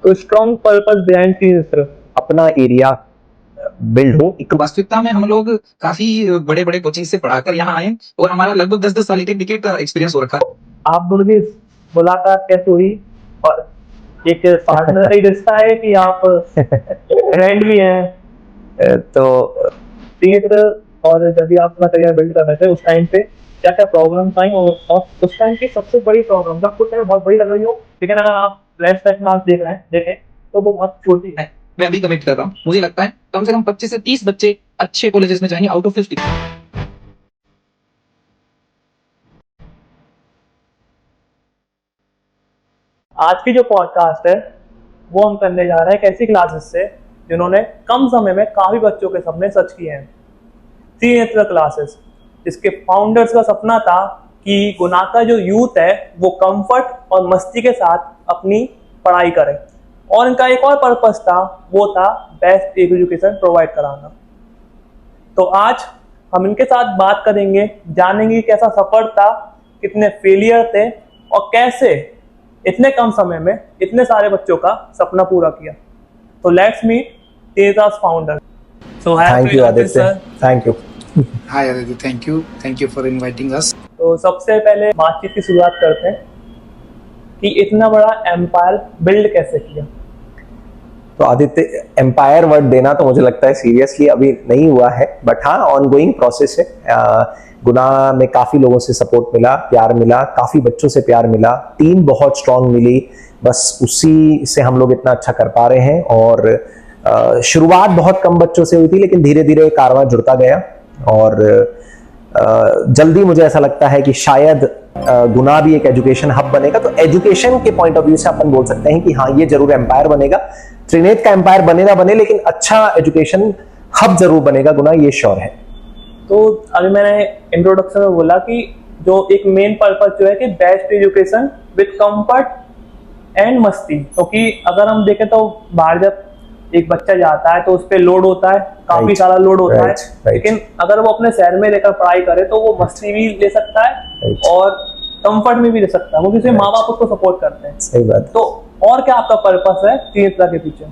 तो strong purpose behind चीज अपना एरिया बिल्ड हो। एक वास्तविकता में हम लोग काफी बड़े बड़े कोचिंग से पढ़ाकर यहाँ आए और हमारा लगभग 10-10 साल एक डिकेड का एक्सपीरियंस हो रखा है। आप दोनों की मुलाकात कैसे हुई और एक पार्टनर रिश्ता है कि आप फ्रेंड भी हैं? तो और जब भी आप अपना करियर बिल्ड कर रहे थे उस टाइम पे क्या क्या प्रॉब्लम्स आई और उस टाइम की सबसे बड़ी प्रॉब्लम आपको टाइम बहुत बड़ी लग रही हो, लेकिन अगर आप लेफ्ट साइड में आप देखें तो वो बहुत छोटी है। मैं अभी कमिट कर रहा हूँ, मुझे लगता है कम से कम 25 से 30 बच्चे अच्छे कॉलेजेस में जाएंगे आउट ऑफ 50। आज की जो पॉडकास्ट है वो हम करने जा रहे हैं एक ऐसी क्लासेस से जिन्होंने कम समय में काफी बच्चों के सपने सच किए हैं। त्रिनेत्र क्लासेस, जिसके फाउंडर्स का सपना था कि गुना का जो यूथ है वो कंफर्ट और मस्ती के साथ अपनी पढ़ाई करे, और इनका एक और पर्पस था, वो था बेस्ट एजुकेशन प्रोवाइड कराना। तो आज हम इनके साथ बात करेंगे, जानेंगे कैसा सफर था, कितने फेलियर थे और कैसे इतने कम समय में इतने सारे बच्चों का सपना पूरा किया। तो let's meet Tejas founder. So thank you Aditya, thank you. Hi Aditya, thank you for inviting us. तो सबसे पहले बातचीत की शुरुआत करते हैं कि इतना बड़ा एम्पायर बिल्ड कैसे किया। तो आदित्य, एम्पायर वर्ड देना तो मुझे लगता है सीरियसली अभी नहीं हुआ है, बट हाँ ऑनगोइंग प्रोसेस है। गुना में काफी लोगों से सपोर्ट मिला, प्यार मिला, काफी बच्चों से प्यार मिला, टीम बहुत स्ट्रांग मिली, बस उसी से हम लोग इतना अच्छा कर पा रहे हैं। और शुरुआत बहुत कम बच्चों से हुई थी, लेकिन धीरे धीरे कारवां जुड़ता गया और जल्दी मुझे ऐसा लगता है कि शायद गुना भी एक एजुकेशन हब बनेगा। तो एजुकेशन के पॉइंट ऑफ व्यू से अपन बोल सकते हैं कि हाँ ये जरूर एम्पायर बनेगा। त्रिनेत्र का एम्पायर बने ना बने, लेकिन अच्छा एजुकेशन हब जरूर बनेगा गुना, ये श्योर है। तो अभी मैंने इंट्रोडक्शन में बोला कि जो एक मेन पर्पस जो है कि best education with comfort and मस्ती, क्योंकि अगर हम देखें तो बाहर जब एक बच्चा जाता है तो उस पर लोड होता है, काफी सारा लोड होता है, लेकिन अगर वो अपने शहर में रहकर पढ़ाई करे तो वो मस्ती भी ले सकता है और कंफर्ट में भी रह सकता है, वो किसी माँ बाप उसको सपोर्ट करते हैं। सही बात। तो और क्या आपका पर्पस है त्रिनेत्र के पीछे?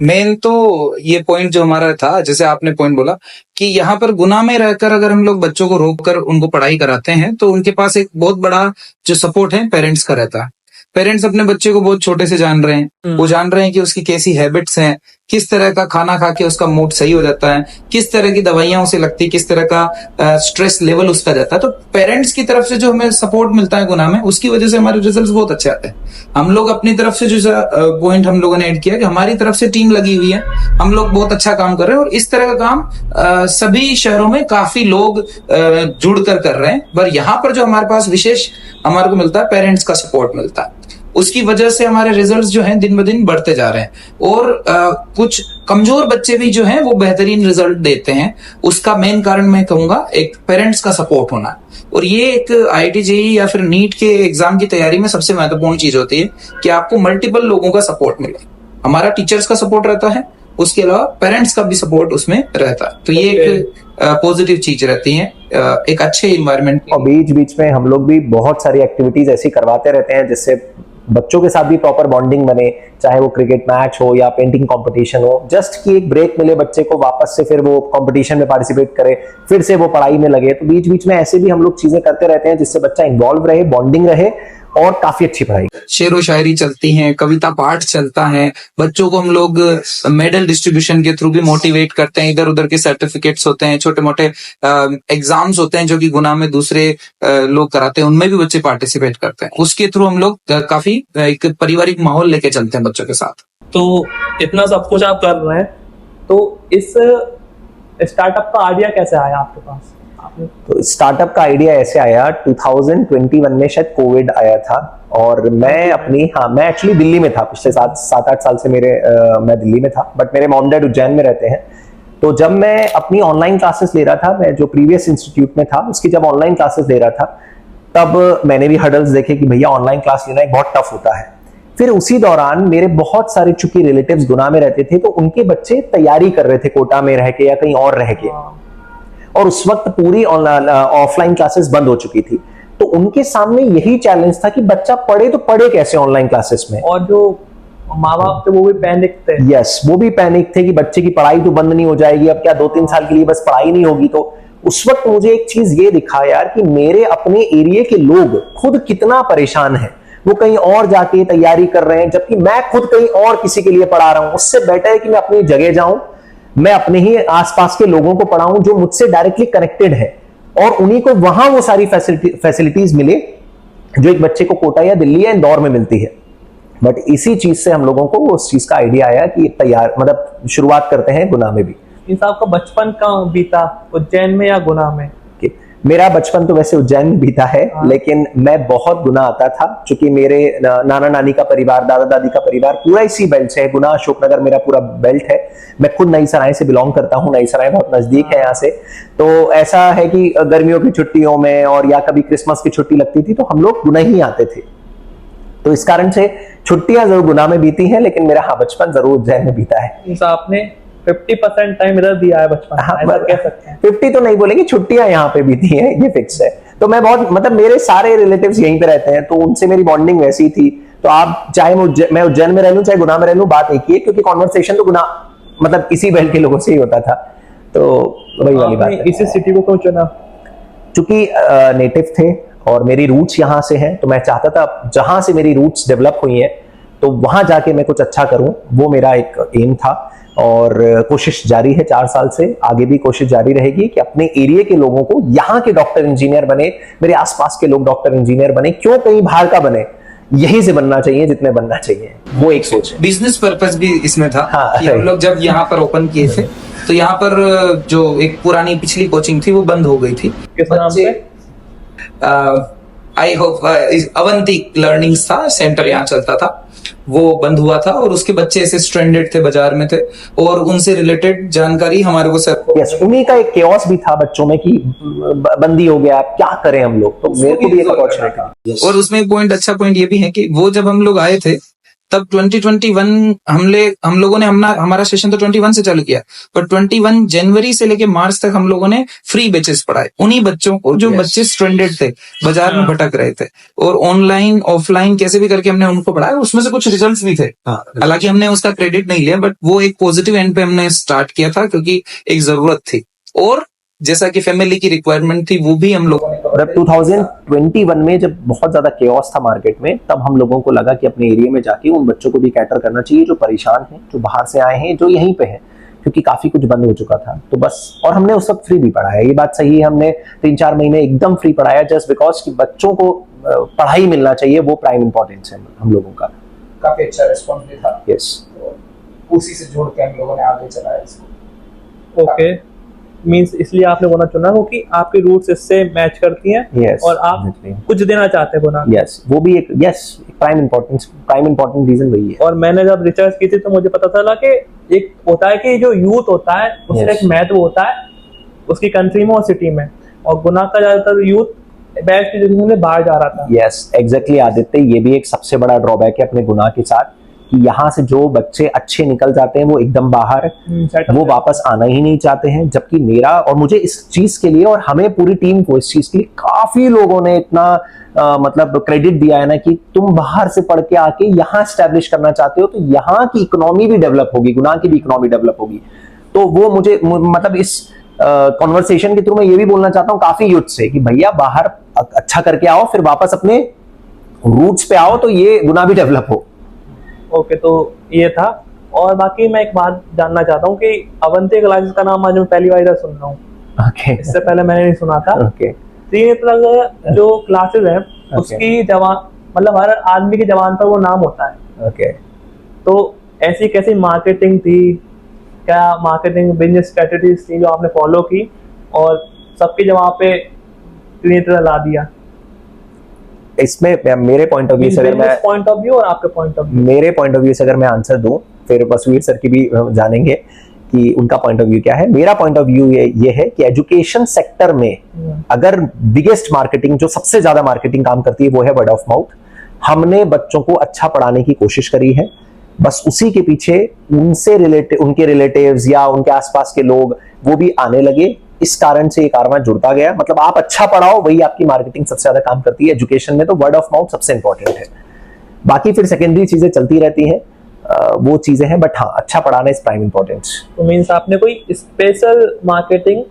मेन तो ये पॉइंट जो हमारा था, जैसे आपने पॉइंट बोला कि यहाँ पर गुना में रहकर अगर हम लोग बच्चों को रोककर उनको पढ़ाई कराते हैं तो उनके पास एक बहुत बड़ा जो सपोर्ट है पेरेंट्स का रहता है। पेरेंट्स अपने बच्चे को बहुत छोटे से जान रहे हैं, वो जान रहे हैं कि उसकी कैसी हैबिट्स हैं, किस तरह का खाना खा के उसका मूड सही हो जाता है, किस तरह की दवाइयां उसे लगती है, किस तरह का स्ट्रेस लेवल उसका जाता है। तो पेरेंट्स की तरफ से जो हमें सपोर्ट मिलता है गुना में, उसकी वजह से हमारे रिजल्ट्स बहुत अच्छे आते हैं। हम लोग अपनी तरफ से जो पॉइंट हम लोगों ने ऐड किया कि हमारी तरफ से टीम लगी हुई है, हम लोग बहुत अच्छा काम कर रहे हैं और इस तरह का काम सभी शहरों में काफी लोग जुड़ कर रहे हैं। पर यहाँ पर जो हमारे पास विशेष हमारे को मिलता है, पेरेंट्स का सपोर्ट मिलता है, उसकी वजह से हमारे रिजल्ट्स जो हैं दिन ब दिन बढ़ते जा रहे हैं और कुछ कमजोर बच्चे भी जो हैं वो बेहतरीन रिजल्ट देते हैं। उसका मेन कारण मैं कहूंगा एक पेरेंट्स का सपोर्ट होना, और ये एक IIT JEE या फिर नीट के एग्जाम की तैयारी में सबसे महत्वपूर्ण चीज होती है कि आपको मल्टीपल लोगों का सपोर्ट मिले। हमारा टीचर्स का सपोर्ट रहता है, उसके अलावा पेरेंट्स का भी सपोर्ट उसमें रहता है, तो ये एक पॉजिटिव चीज रहती है एक अच्छे इन्वायरमेंट। और बीच बीच में हम लोग भी बहुत सारी एक्टिविटीज ऐसी करवाते रहते हैं जिससे बच्चों के साथ भी प्रॉपर बॉन्डिंग बने, चाहे वो क्रिकेट मैच हो या पेंटिंग कंपटीशन हो, जस्ट कि एक ब्रेक मिले बच्चे को, वापस से फिर वो कंपटीशन में पार्टिसिपेट करे, फिर से वो पढ़ाई में लगे। तो बीच बीच में ऐसे भी हम लोग चीजें करते रहते हैं जिससे बच्चा इन्वॉल्व रहे, बॉन्डिंग रहे और काफी अच्छी पढ़ाई। शेरो शायरी चलती है, कविता पाठ चलता है, बच्चों को हम लोग मेडल डिस्ट्रीब्यूशन के थ्रू भी मोटिवेट करते हैं, इधर उधर के सर्टिफिकेट्स होते हैं, छोटे मोटे एग्जाम्स होते हैं जो कि गुना में दूसरे लोग कराते हैं, उनमें भी बच्चे पार्टिसिपेट करते हैं। उसके थ्रू हम लोग काफी एक पारिवारिक माहौल लेके चलते हैं बच्चों के साथ। तो इतना सब कुछ आप कर रहे हैं, तो इस स्टार्टअप का आइडिया कैसे आया आपके पास? तो स्टार्टअप का आइडिया ऐसे आया, 2021 में शायद कोविड आया था और मैं एक्चुअली दिल्ली में था, पिछले 7-8 साल से मैं दिल्ली में था, बट मेरे मॉम डैड उज्जैन में रहते हैं। तो जब मैं अपनी ऑनलाइन क्लासेस ले रहा था, मैं जो प्रीवियस इंस्टीट्यूट में था उसकी जब ऑनलाइन क्लासेस ले रहा था, तब मैंने भी हर्डल्स देखे कि भैया ऑनलाइन क्लास लेना एक बहुत टफ होता है। फिर उसी दौरान मेरे बहुत सारे चूंकि रिलेटिव्स गुना में रहते थे, तो उनके बच्चे तैयारी कर रहे थे कोटा में रह के या कहीं और रह के, और उस वक्त पूरी ऑफलाइन क्लासेस बंद हो चुकी थी। तो उनके सामने यही चैलेंज था कि बच्चा पढ़े तो पढ़े कैसे ऑनलाइन क्लासेस में। और जो माँ बाप थे वो भी पैनिक थे। यस, वो भी पैनिक थे कि बच्चे की पढ़ाई तो बंद नहीं हो जाएगी, अब क्या 2-3 साल के लिए बस पढ़ाई नहीं होगी। तो उस वक्त मुझे एक चीज ये दिखा यार कि मेरे अपने एरिया के लोग खुद कितना परेशान है, वो कहीं और जाके तैयारी कर रहे हैं, जबकि मैं खुद कहीं और किसी के लिए पढ़ा रहा हूं। उससे बेटर है कि मैं अपनी जगह जाऊं, मैं अपने ही आसपास के लोगों को पढ़ाऊं जो मुझसे डायरेक्टली कनेक्टेड है, और उन्हीं को वहां वो सारी फैसिलिटीज मिले जो एक बच्चे को कोटा या दिल्ली या इंदौर में मिलती है। बट इसी चीज से हम लोगों को उस चीज का आइडिया आया कि तैयार मतलब शुरुआत करते हैं गुना में भी। इन साहब का बचपन कहाँ बीता, उज्जैन में या गुना में? मेरा बचपन तो वैसे उज्जैन में बीता है, लेकिन मैं बहुत गुना आता था, क्योंकि मेरे नाना नानी का परिवार, दादा दादी का परिवार पूरा इसी बेल्ट से है। गुना अशोकनगर मेरा पूरा बेल्ट है। मैं खुद नई सराय से बिलोंग करता हूँ, नई सराय बहुत नजदीक है यहाँ से। तो ऐसा है कि गर्मियों की छुट्टियों में और या कभी क्रिसमस की छुट्टी लगती थी तो हम लोग गुना ही आते थे। तो इस कारण से छुट्टियां जरूर गुना में बीती हैं, लेकिन मेरा बचपन जरूर उज्जैन में बीता है। आपने 50% टाइम इधर दिया है बचपन, ऐसा कह सकते हैं। 50 तो नहीं बोलेंगे, छुट्टियां यहाँ पे बीती हैं, ये फिक्स है। तो मैं बहुत मतलब मेरे सारे रिलेटिव्स यहीं पे रहते हैं, तो उनसे मेरी बॉन्डिंग वैसी थी। तो आप चाहे मैं उज्जैन में रह लूं चाहे गुना में रह लूं, बात एक ही है, क्योंकि कॉन्वर्सेशन तो गुना मतलब इसी बेल्ट के लोगों से ही होता था। तो वही वाली बात है। इसी सिटी को क्यों चुना? चूंकि नेटिव थे और मेरी रूट्स यहाँ से हैं, तो मैं चाहता था जहां से मेरी रूट्स डेवलप हुई हैं तो वहां जाके मैं कुछ अच्छा करूं, वो मेरा एक एम था। और कोशिश जारी है 4 साल से, आगे भी कोशिश जारी रहेगी कि अपने एरिया के लोगों को, यहाँ के डॉक्टर इंजीनियर बने, मेरे आसपास के लोग डॉक्टर इंजीनियर बने, क्यों कहीं बाहर का बने, यही से बनना चाहिए जितने बनना चाहिए, वो एक सोच है। बिजनेस पर्पस भी इसमें था। हाँ, कि हम लोग जब यहाँ पर ओपन किए थे तो यहाँ पर जो एक पुरानी पिछली कोचिंग थी वो बंद हो गई थी। किस नाम से? आई होप अवंती लर्निंग्स था, सेंटर यहाँ चलता था, वो बंद हुआ था और उसके बच्चे ऐसे स्ट्रेंडेड थे, बाजार में थे, और उनसे रिलेटेड जानकारी हमारे को सर यस, उन्हीं का एक केओस भी था बच्चों में कि बंदी हो गया, क्या करें हम लोग। तो मेरे को भी एक अपॉर्चुनिटी। और उसमें एक पॉइंट, अच्छा पॉइंट ये भी है कि वो जब हम लोग आए थे तब 2021 हम लोगों ने हमारा सेशन तो 21 से चालू किया, पर 21 जनवरी से लेके मार्च तक हम लोगों ने फ्री बैचेस पढ़ाए उन्हीं बच्चों को जो बच्चे स्ट्रेंडेड थे, बाजार में भटक रहे थे, और ऑनलाइन ऑफलाइन कैसे भी करके हमने उनको पढ़ाया। उसमें से कुछ रिजल्ट्स भी थे, हालांकि हमने उसका क्रेडिट नहीं लिया, बट वो एक पॉजिटिव एंड पे हमने स्टार्ट किया था क्योंकि एक जरूरत थी, और जैसा कि फैमिली की रिक्वायरमेंट थी वो भी हम लोगों ने। 2021 में जब बहुत ज्यादा केओस था मार्केट में, तब हम लोगों को लगा कि अपने एरिया में जाके उन बच्चों को भी कैटर करना चाहिए जो परेशान हैं, जो बाहर से आए हैं, जो यहीं पे हैं, क्योंकि काफी कुछ बंद हो चुका था। तो बस, और हमने उस वक्त फ्री भी पढ़ाया, ये बात सही है, हमने 3-4 महीने एकदम फ्री पढ़ाया, जस्ट बिकॉज कि बच्चों को पढ़ाई मिलना चाहिए, वो प्राइम इंपॉर्टेंस है हम लोगों का। काफी अच्छा रिस्पॉन्स भी था। यस, उसी से जोड़ के हम लोगों ने आगे चलाया इसको। ओके, मींस इसलिए आपने बोना चुना हो कि आपकी रूट्स इससे मैच करती हैं। yes, और आप कुछ देना चाहते हैं बोना। यस, वो भी एक प्राइम इंपॉर्टेंट रीजन वही है। और मैंने जब रिसर्च की थी तो मुझे पता चला कि एक होता है कि जो यूथ होता है उसका एक महत्व होता है उसकी कंट्री में और सिटी में, और गुना का ज्यादातर यूथ बेस्ट एजुकेशन में बाहर जा रहा था। यस, एग्जैक्टली आदित्य, ये भी एक सबसे बड़ा ड्रॉबैक है अपने गुना के साथ कि यहाँ से जो बच्चे अच्छे निकल जाते हैं वो एकदम बाहर, वो वापस आना ही नहीं चाहते हैं। जबकि मेरा और मुझे इस चीज के लिए और हमें पूरी टीम को इस चीज के लिए काफी लोगों ने इतना मतलब क्रेडिट दिया है ना कि तुम बाहर से पढ़ के आके यहाँ स्टैब्लिश करना चाहते हो तो यहाँ की इकोनॉमी भी डेवलप होगी, गुना की भी इकोनॉमी डेवलप होगी। तो वो मुझे मतलब इस कॉन्वर्सेशन के थ्रू मैं ये भी बोलना चाहता हूँ काफी यूथ से कि भैया बाहर अच्छा करके आओ, फिर वापस अपने रूट्स पे आओ, तो ये गुना भी डेवलप हो। ओके, तो ये था। और बाकी मैं एक बात जानना चाहता हूँ कि अवंती क्लासेस का नाम आज मैं पहली बार समझ रहा हूँ। इससे पहले मैंने नहीं सुना था। त्रिनेत्र जो क्लासेस है उसकी जवान मतलब हर आदमी की जवान पर वो नाम होता है। तो ऐसी कैसी मार्केटिंग थी, क्या मार्केटिंग बिजनेस स्ट्रेटजीज थी जो आपने फॉलो की और सबकी जवान पे त्रिनेत्र ला दिया? इसमें मेरे पॉइंट ऑफ व्यू से, अगर मैं पॉइंट ऑफ व्यू और आपके पॉइंट ऑफ व्यू, मेरे पॉइंट ऑफ व्यू से अगर मैं आंसर दूं, फिर बसवीर सर की भी जानेंगे कि उनका पॉइंट ऑफ व्यू क्या है। मेरा पॉइंट ऑफ व्यू ये है कि एजुकेशन सेक्टर में अगर बिगेस्ट मार्केटिंग, जो सबसे ज्यादा मार्केटिंग काम करती है, वो है वर्ड ऑफ माउथ। हमने बच्चों को अच्छा पढ़ाने की कोशिश करी है, बस उसी के पीछे उनके रिलेटिव्स या उनके आसपास के लोग वो भी आने लगे। इस कारण से ये कारवां जुड़ता गया। मतलब आप अच्छा पढ़ाओ, वही आपकी मार्केटिंग सबसे ज्यादा काम करती है। एजुकेशन में तो वर्ड ऑफ माउथ सबसे इंपॉर्टेंट है, बाकी फिर सेकेंडरी चीजें चलती रहती हैं। वो चीजें हैं, बट हाँ अच्छा पढ़ाना इज प्राइम इंपॉर्टेंस। तो मीन्स आपने कोई स्पेशल मार्केटिंग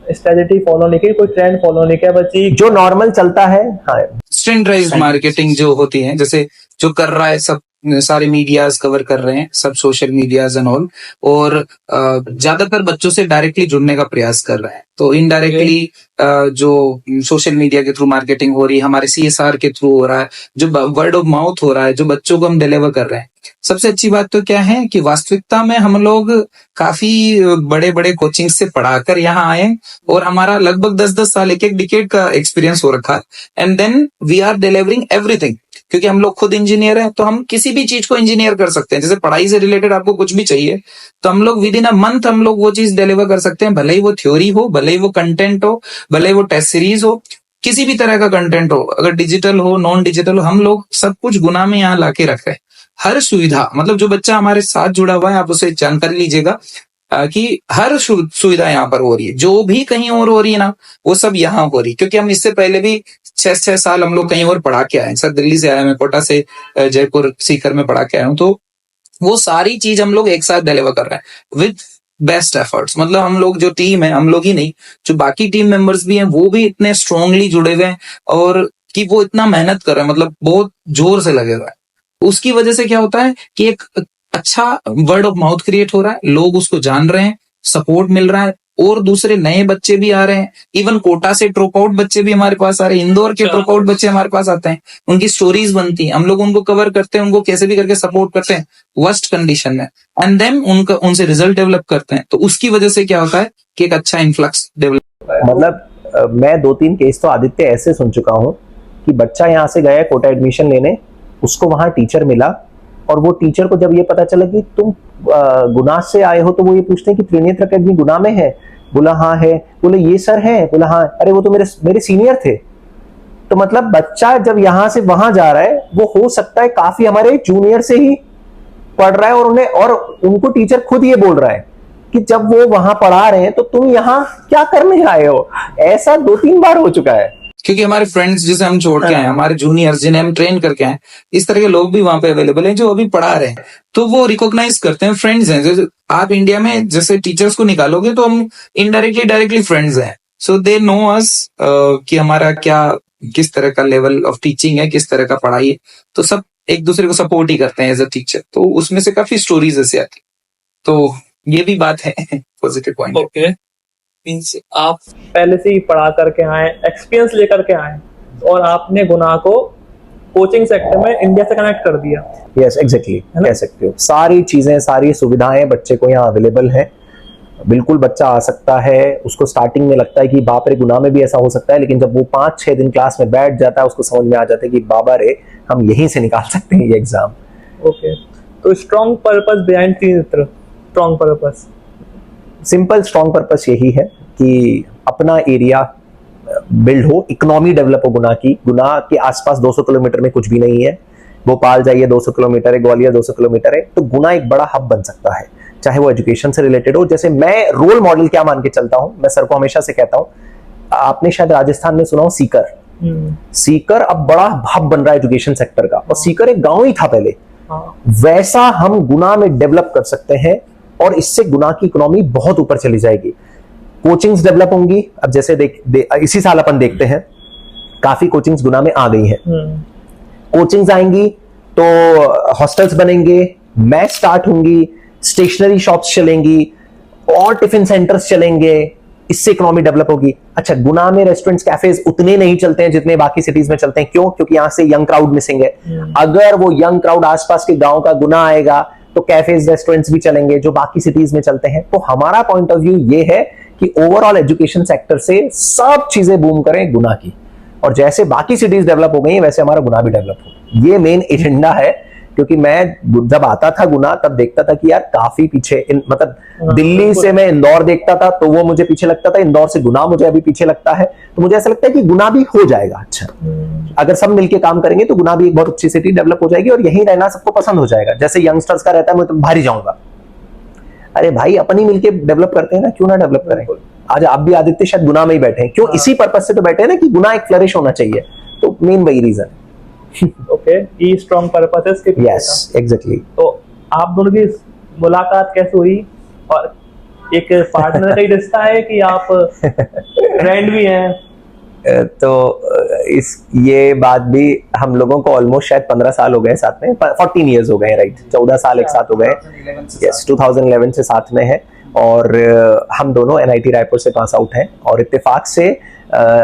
स्ट्रेटेजी फॉलो नहीं की, कोई ट्रेंड फॉलो नहीं किया, बस ये जो नॉर्मल चलता है। हाँ, स्टैंडर्डाइज्ड मार्केटिंग जो होती है, जैसे जो कर रहा है सब सारे मीडियाज कवर कर रहे हैं, सब सोशल मीडियाज एंड ऑल, और ज्यादातर बच्चों से डायरेक्टली जुड़ने का प्रयास कर रहे हैं। तो इनडायरेक्टली जो सोशल मीडिया के थ्रू मार्केटिंग हो रही है, हमारे CSR के थ्रू हो रहा है, जो वर्ड ऑफ माउथ हो रहा है, जो बच्चों को हम डिलीवर कर रहे हैं। सबसे अच्छी बात तो क्या है कि वास्तविकता में हम लोग काफी बड़े बड़े कोचिंग से पढ़ाकर यहाँ आए, और हमारा लगभग 10-10 साल, एक डिकेड का एक्सपीरियंस हो रखा है। And then we are delivering everything, क्योंकि हम लोग खुद इंजीनियर हैं, तो हम किसी भी चीज को इंजीनियर कर सकते हैं। जैसे पढ़ाई से रिलेटेड आपको कुछ भी चाहिए, तो हम लोग विद इन अ मंथ हम लोग वो चीज डिलीवर कर सकते हैं, भले ही वो थ्योरी हो, भले ही वो कंटेंट हो, भले ही वो टेस्ट सीरीज हो, किसी भी तरह का कंटेंट हो, अगर डिजिटल हो नॉन डिजिटल हो, हम लोग सब कुछ गुना में यहाँ लाके रख रहे हैं। हर सुविधा, मतलब जो बच्चा हमारे साथ जुड़ा हुआ है, आप उसे जानकारी लीजिएगा कि हर सुविधा यहाँ पर हो रही है। जो भी कहीं और हो रही है ना, वो सब यहाँ हो रही है। क्योंकि हम इससे पहले भी 6 साल हम लोग कहीं और पढ़ा के आए हैं। सर दिल्ली से आया, मैं कोटा से जयपुर सीकर में पढ़ा के आया हूँ। तो वो सारी चीज हम लोग एक साथ डिलीवर कर रहे हैं विद बेस्ट एफर्ट्स। मतलब हम लोग जो टीम है, हम लोग ही नहीं, जो बाकी टीम मेंबर्स भी हैं, वो भी इतने स्ट्रांगली जुड़े हुए हैं, और कि वो इतना मेहनत कर रहे हैं, मतलब बहुत जोर से लगे हुए हैं। उसकी वजह से क्या होता है कि एक अच्छा वर्ड ऑफ माउथ क्रिएट हो रहा है, लोग उसको जान रहे हैं, सपोर्ट मिल रहा है, और दूसरे नए बच्चे भी आ रहे हैं। इवन कोटा से ड्रॉप आउट बच्चे भी हमारे पास आ रहे हैं, इंदौर के ड्रॉप आउट बच्चे हमारे पास आते हैं, उनकी स्टोरीज बनती हैं, हम लोग उनको कवर करते हैं, उनको कैसे भी करके सपोर्ट करते हैं वर्स्ट कंडीशन में, एंड देन उनसे रिजल्ट डेवलप करते हैं। तो उसकी वजह से क्या होता है कि एक अच्छा इन्फ्लक्स डेवलप। मतलब मैं 2-3 केस तो आदित्य ऐसे सुन चुका हूँ कि बच्चा यहाँ से गया कोटा एडमिशन लेने, उसको वहां टीचर मिला, और वो टीचर को जब ये पता चला कि तुम गुना से आए हो, तो वो ये पूछते हैं कि त्रिनेत्र अकेडमी गुना में है? बोला हाँ है। बोले ये सर है? बोला हाँ। अरे वो तो मेरे सीनियर थे। तो मतलब बच्चा जब यहाँ से वहां जा रहा है, वो हो सकता है काफी हमारे जूनियर से ही पढ़ रहा है, और उनको टीचर खुद ये बोल रहा है कि जब वो वहां पढ़ा रहे हैं तो तुम यहाँ क्या करने आए हो। ऐसा 2-3 बार हो चुका है। क्योंकि हमारे फ्रेंड्स जिसे हम छोड़ के आए, हमारे जूनियर्स जिन्हें हम ट्रेन करके आए, इस तरह के लोग भी वहां पे अवेलेबल हैं जो अभी पढ़ा रहे हैं। तो वो रिकॉग्नाइज करते हैं, फ्रेंड्स हैं। जैसे आप इंडिया में जैसे टीचर्स को निकालोगे तो हम इनडायरेक्टली डायरेक्टली फ्रेंड्स हैं। सो दे नो अस कि हमारा क्या, किस तरह का लेवल ऑफ टीचिंग है, किस तरह का पढ़ाई है। तो सब एक दूसरे को सपोर्ट ही करते हैं एज अ टीचर। तो उसमें से काफी स्टोरीज ऐसे आती। तो ये भी बात है पॉजिटिव पॉइंट। ओके, मीन्स आप पहले से ही पढ़ा करके आए, एक्सपीरियंस लेकर के आए, और आपने गुना को कोचिंग सेक्टर में इंडिया से कनेक्ट कर दिया। यस एग्जैक्टली, कह सकते हो। सारी चीजें, सारी सुविधाएं बच्चे को यहाँ अवेलेबल है। बिल्कुल बच्चा आ सकता है। उसको स्टार्टिंग में लगता है कि बाप रे गुना में भी ऐसा हो सकता है, लेकिन जब वो 5-6 दिन क्लास में बैठ जाता है, उसको समझ में आ जाता है कि बाबा रे हम यहीं से निकाल सकते हैं ये एग्जाम। ओके, तो strong purpose behind Trinetra, strong purpose, simple strong purpose यही है कि अपना एरिया बिल्ड हो, इकोनॉमी डेवलप हो गुना की। गुना के आसपास 200 किलोमीटर में कुछ भी नहीं है। भोपाल जाइए 200 किलोमीटर है, ग्वालियर 200 किलोमीटर है। तो गुना एक बड़ा हब बन सकता है, चाहे वो एजुकेशन से रिलेटेड हो। जैसे मैं रोल मॉडल क्या मान के चलता हूं, मैं सर को हमेशा से कहता हूं, आपने शायद राजस्थान में सुना हो सीकर। सीकर अब बड़ा हब बन रहा है एजुकेशन सेक्टर का, और सीकर एक गांव ही था पहले। वैसा हम गुना में डेवलप कर सकते हैं, और इससे गुना की इकोनॉमी बहुत ऊपर चली जाएगी। कोचिंग्स डेवलप होंगी। अब जैसे इसी साल अपन देखते हैं काफी कोचिंग्स गुना में आ गई हैं। कोचिंग्स आएंगी तो हॉस्टल्स बनेंगे, मैच स्टार्ट होंगी, स्टेशनरी शॉप्स चलेंगी, और टिफिन सेंटर्स चलेंगे। इससे इकोनॉमी डेवलप होगी। अच्छा, गुना में रेस्टोरेंट्स, कैफेज उतने नहीं चलते हैं जितने बाकी सिटीज में चलते हैं। क्यों? क्योंकि यहां से यंग क्राउड मिसिंग है। अगर वो यंग क्राउड आसपास के गांव का गुना आएगा तो कैफेज रेस्टोरेंट्स भी चलेंगे जो बाकी सिटीज में चलते हैं। तो हमारा पॉइंट ऑफ व्यू ये है कि ओवरऑल एजुकेशन सेक्टर से सब चीजें बूम करें गुना की, और जैसे बाकी सिटीज डेवलप हो गई वैसे हमारा गुना भी डेवलप हो। ये मेन एजेंडा है। क्योंकि मैं जब आता था गुना तब देखता था कि यार काफी पीछे, मतलब दिल्ली से मैं इंदौर देखता था तो वो मुझे पीछे लगता था, इंदौर से गुना मुझे अभी पीछे लगता है। तो मुझे ऐसा लगता है कि गुना भी हो जाएगा। अच्छा, अगर सब मिलके काम करेंगे तो गुना भी एक बहुत अच्छी सिटी डेवलप हो जाएगी, और यहीं रहना सबको पसंद हो जाएगा। जैसे यंगस्टर्स का रहता है मैं तो बाहर ही जाऊंगा। अरे भाई अपन ही मिलके डेवलप करते हैं ना, क्यों ना डेवलप करें। आज आप भी आदित्य शायद गुना में ही बैठे हैं, क्यों? इसी पर्पज से तो बैठे हैं ना कि गुना एक फ्लरिश होना चाहिए। तो मेन वही रीजन। ओके, ई स्ट्रॉन्ग पर्पसेस के। Yes exactly. तो आप दोनों की मुलाकात कैसे हुई, और एक पार्टनर का ही रिश्ता है कि आप फ्रेंड भी हैं? तो इस ये बात भी हम लोगों को ऑलमोस्ट शायद 15 साल हो गए साथ में, 14 इयर्स हो गए, राइट, 14 साल एक साथ हो गए। यस, 2011 से साथ में है, और हम दोनों NIT रायपुर से पास आउट हैं, और इत्तेफाक से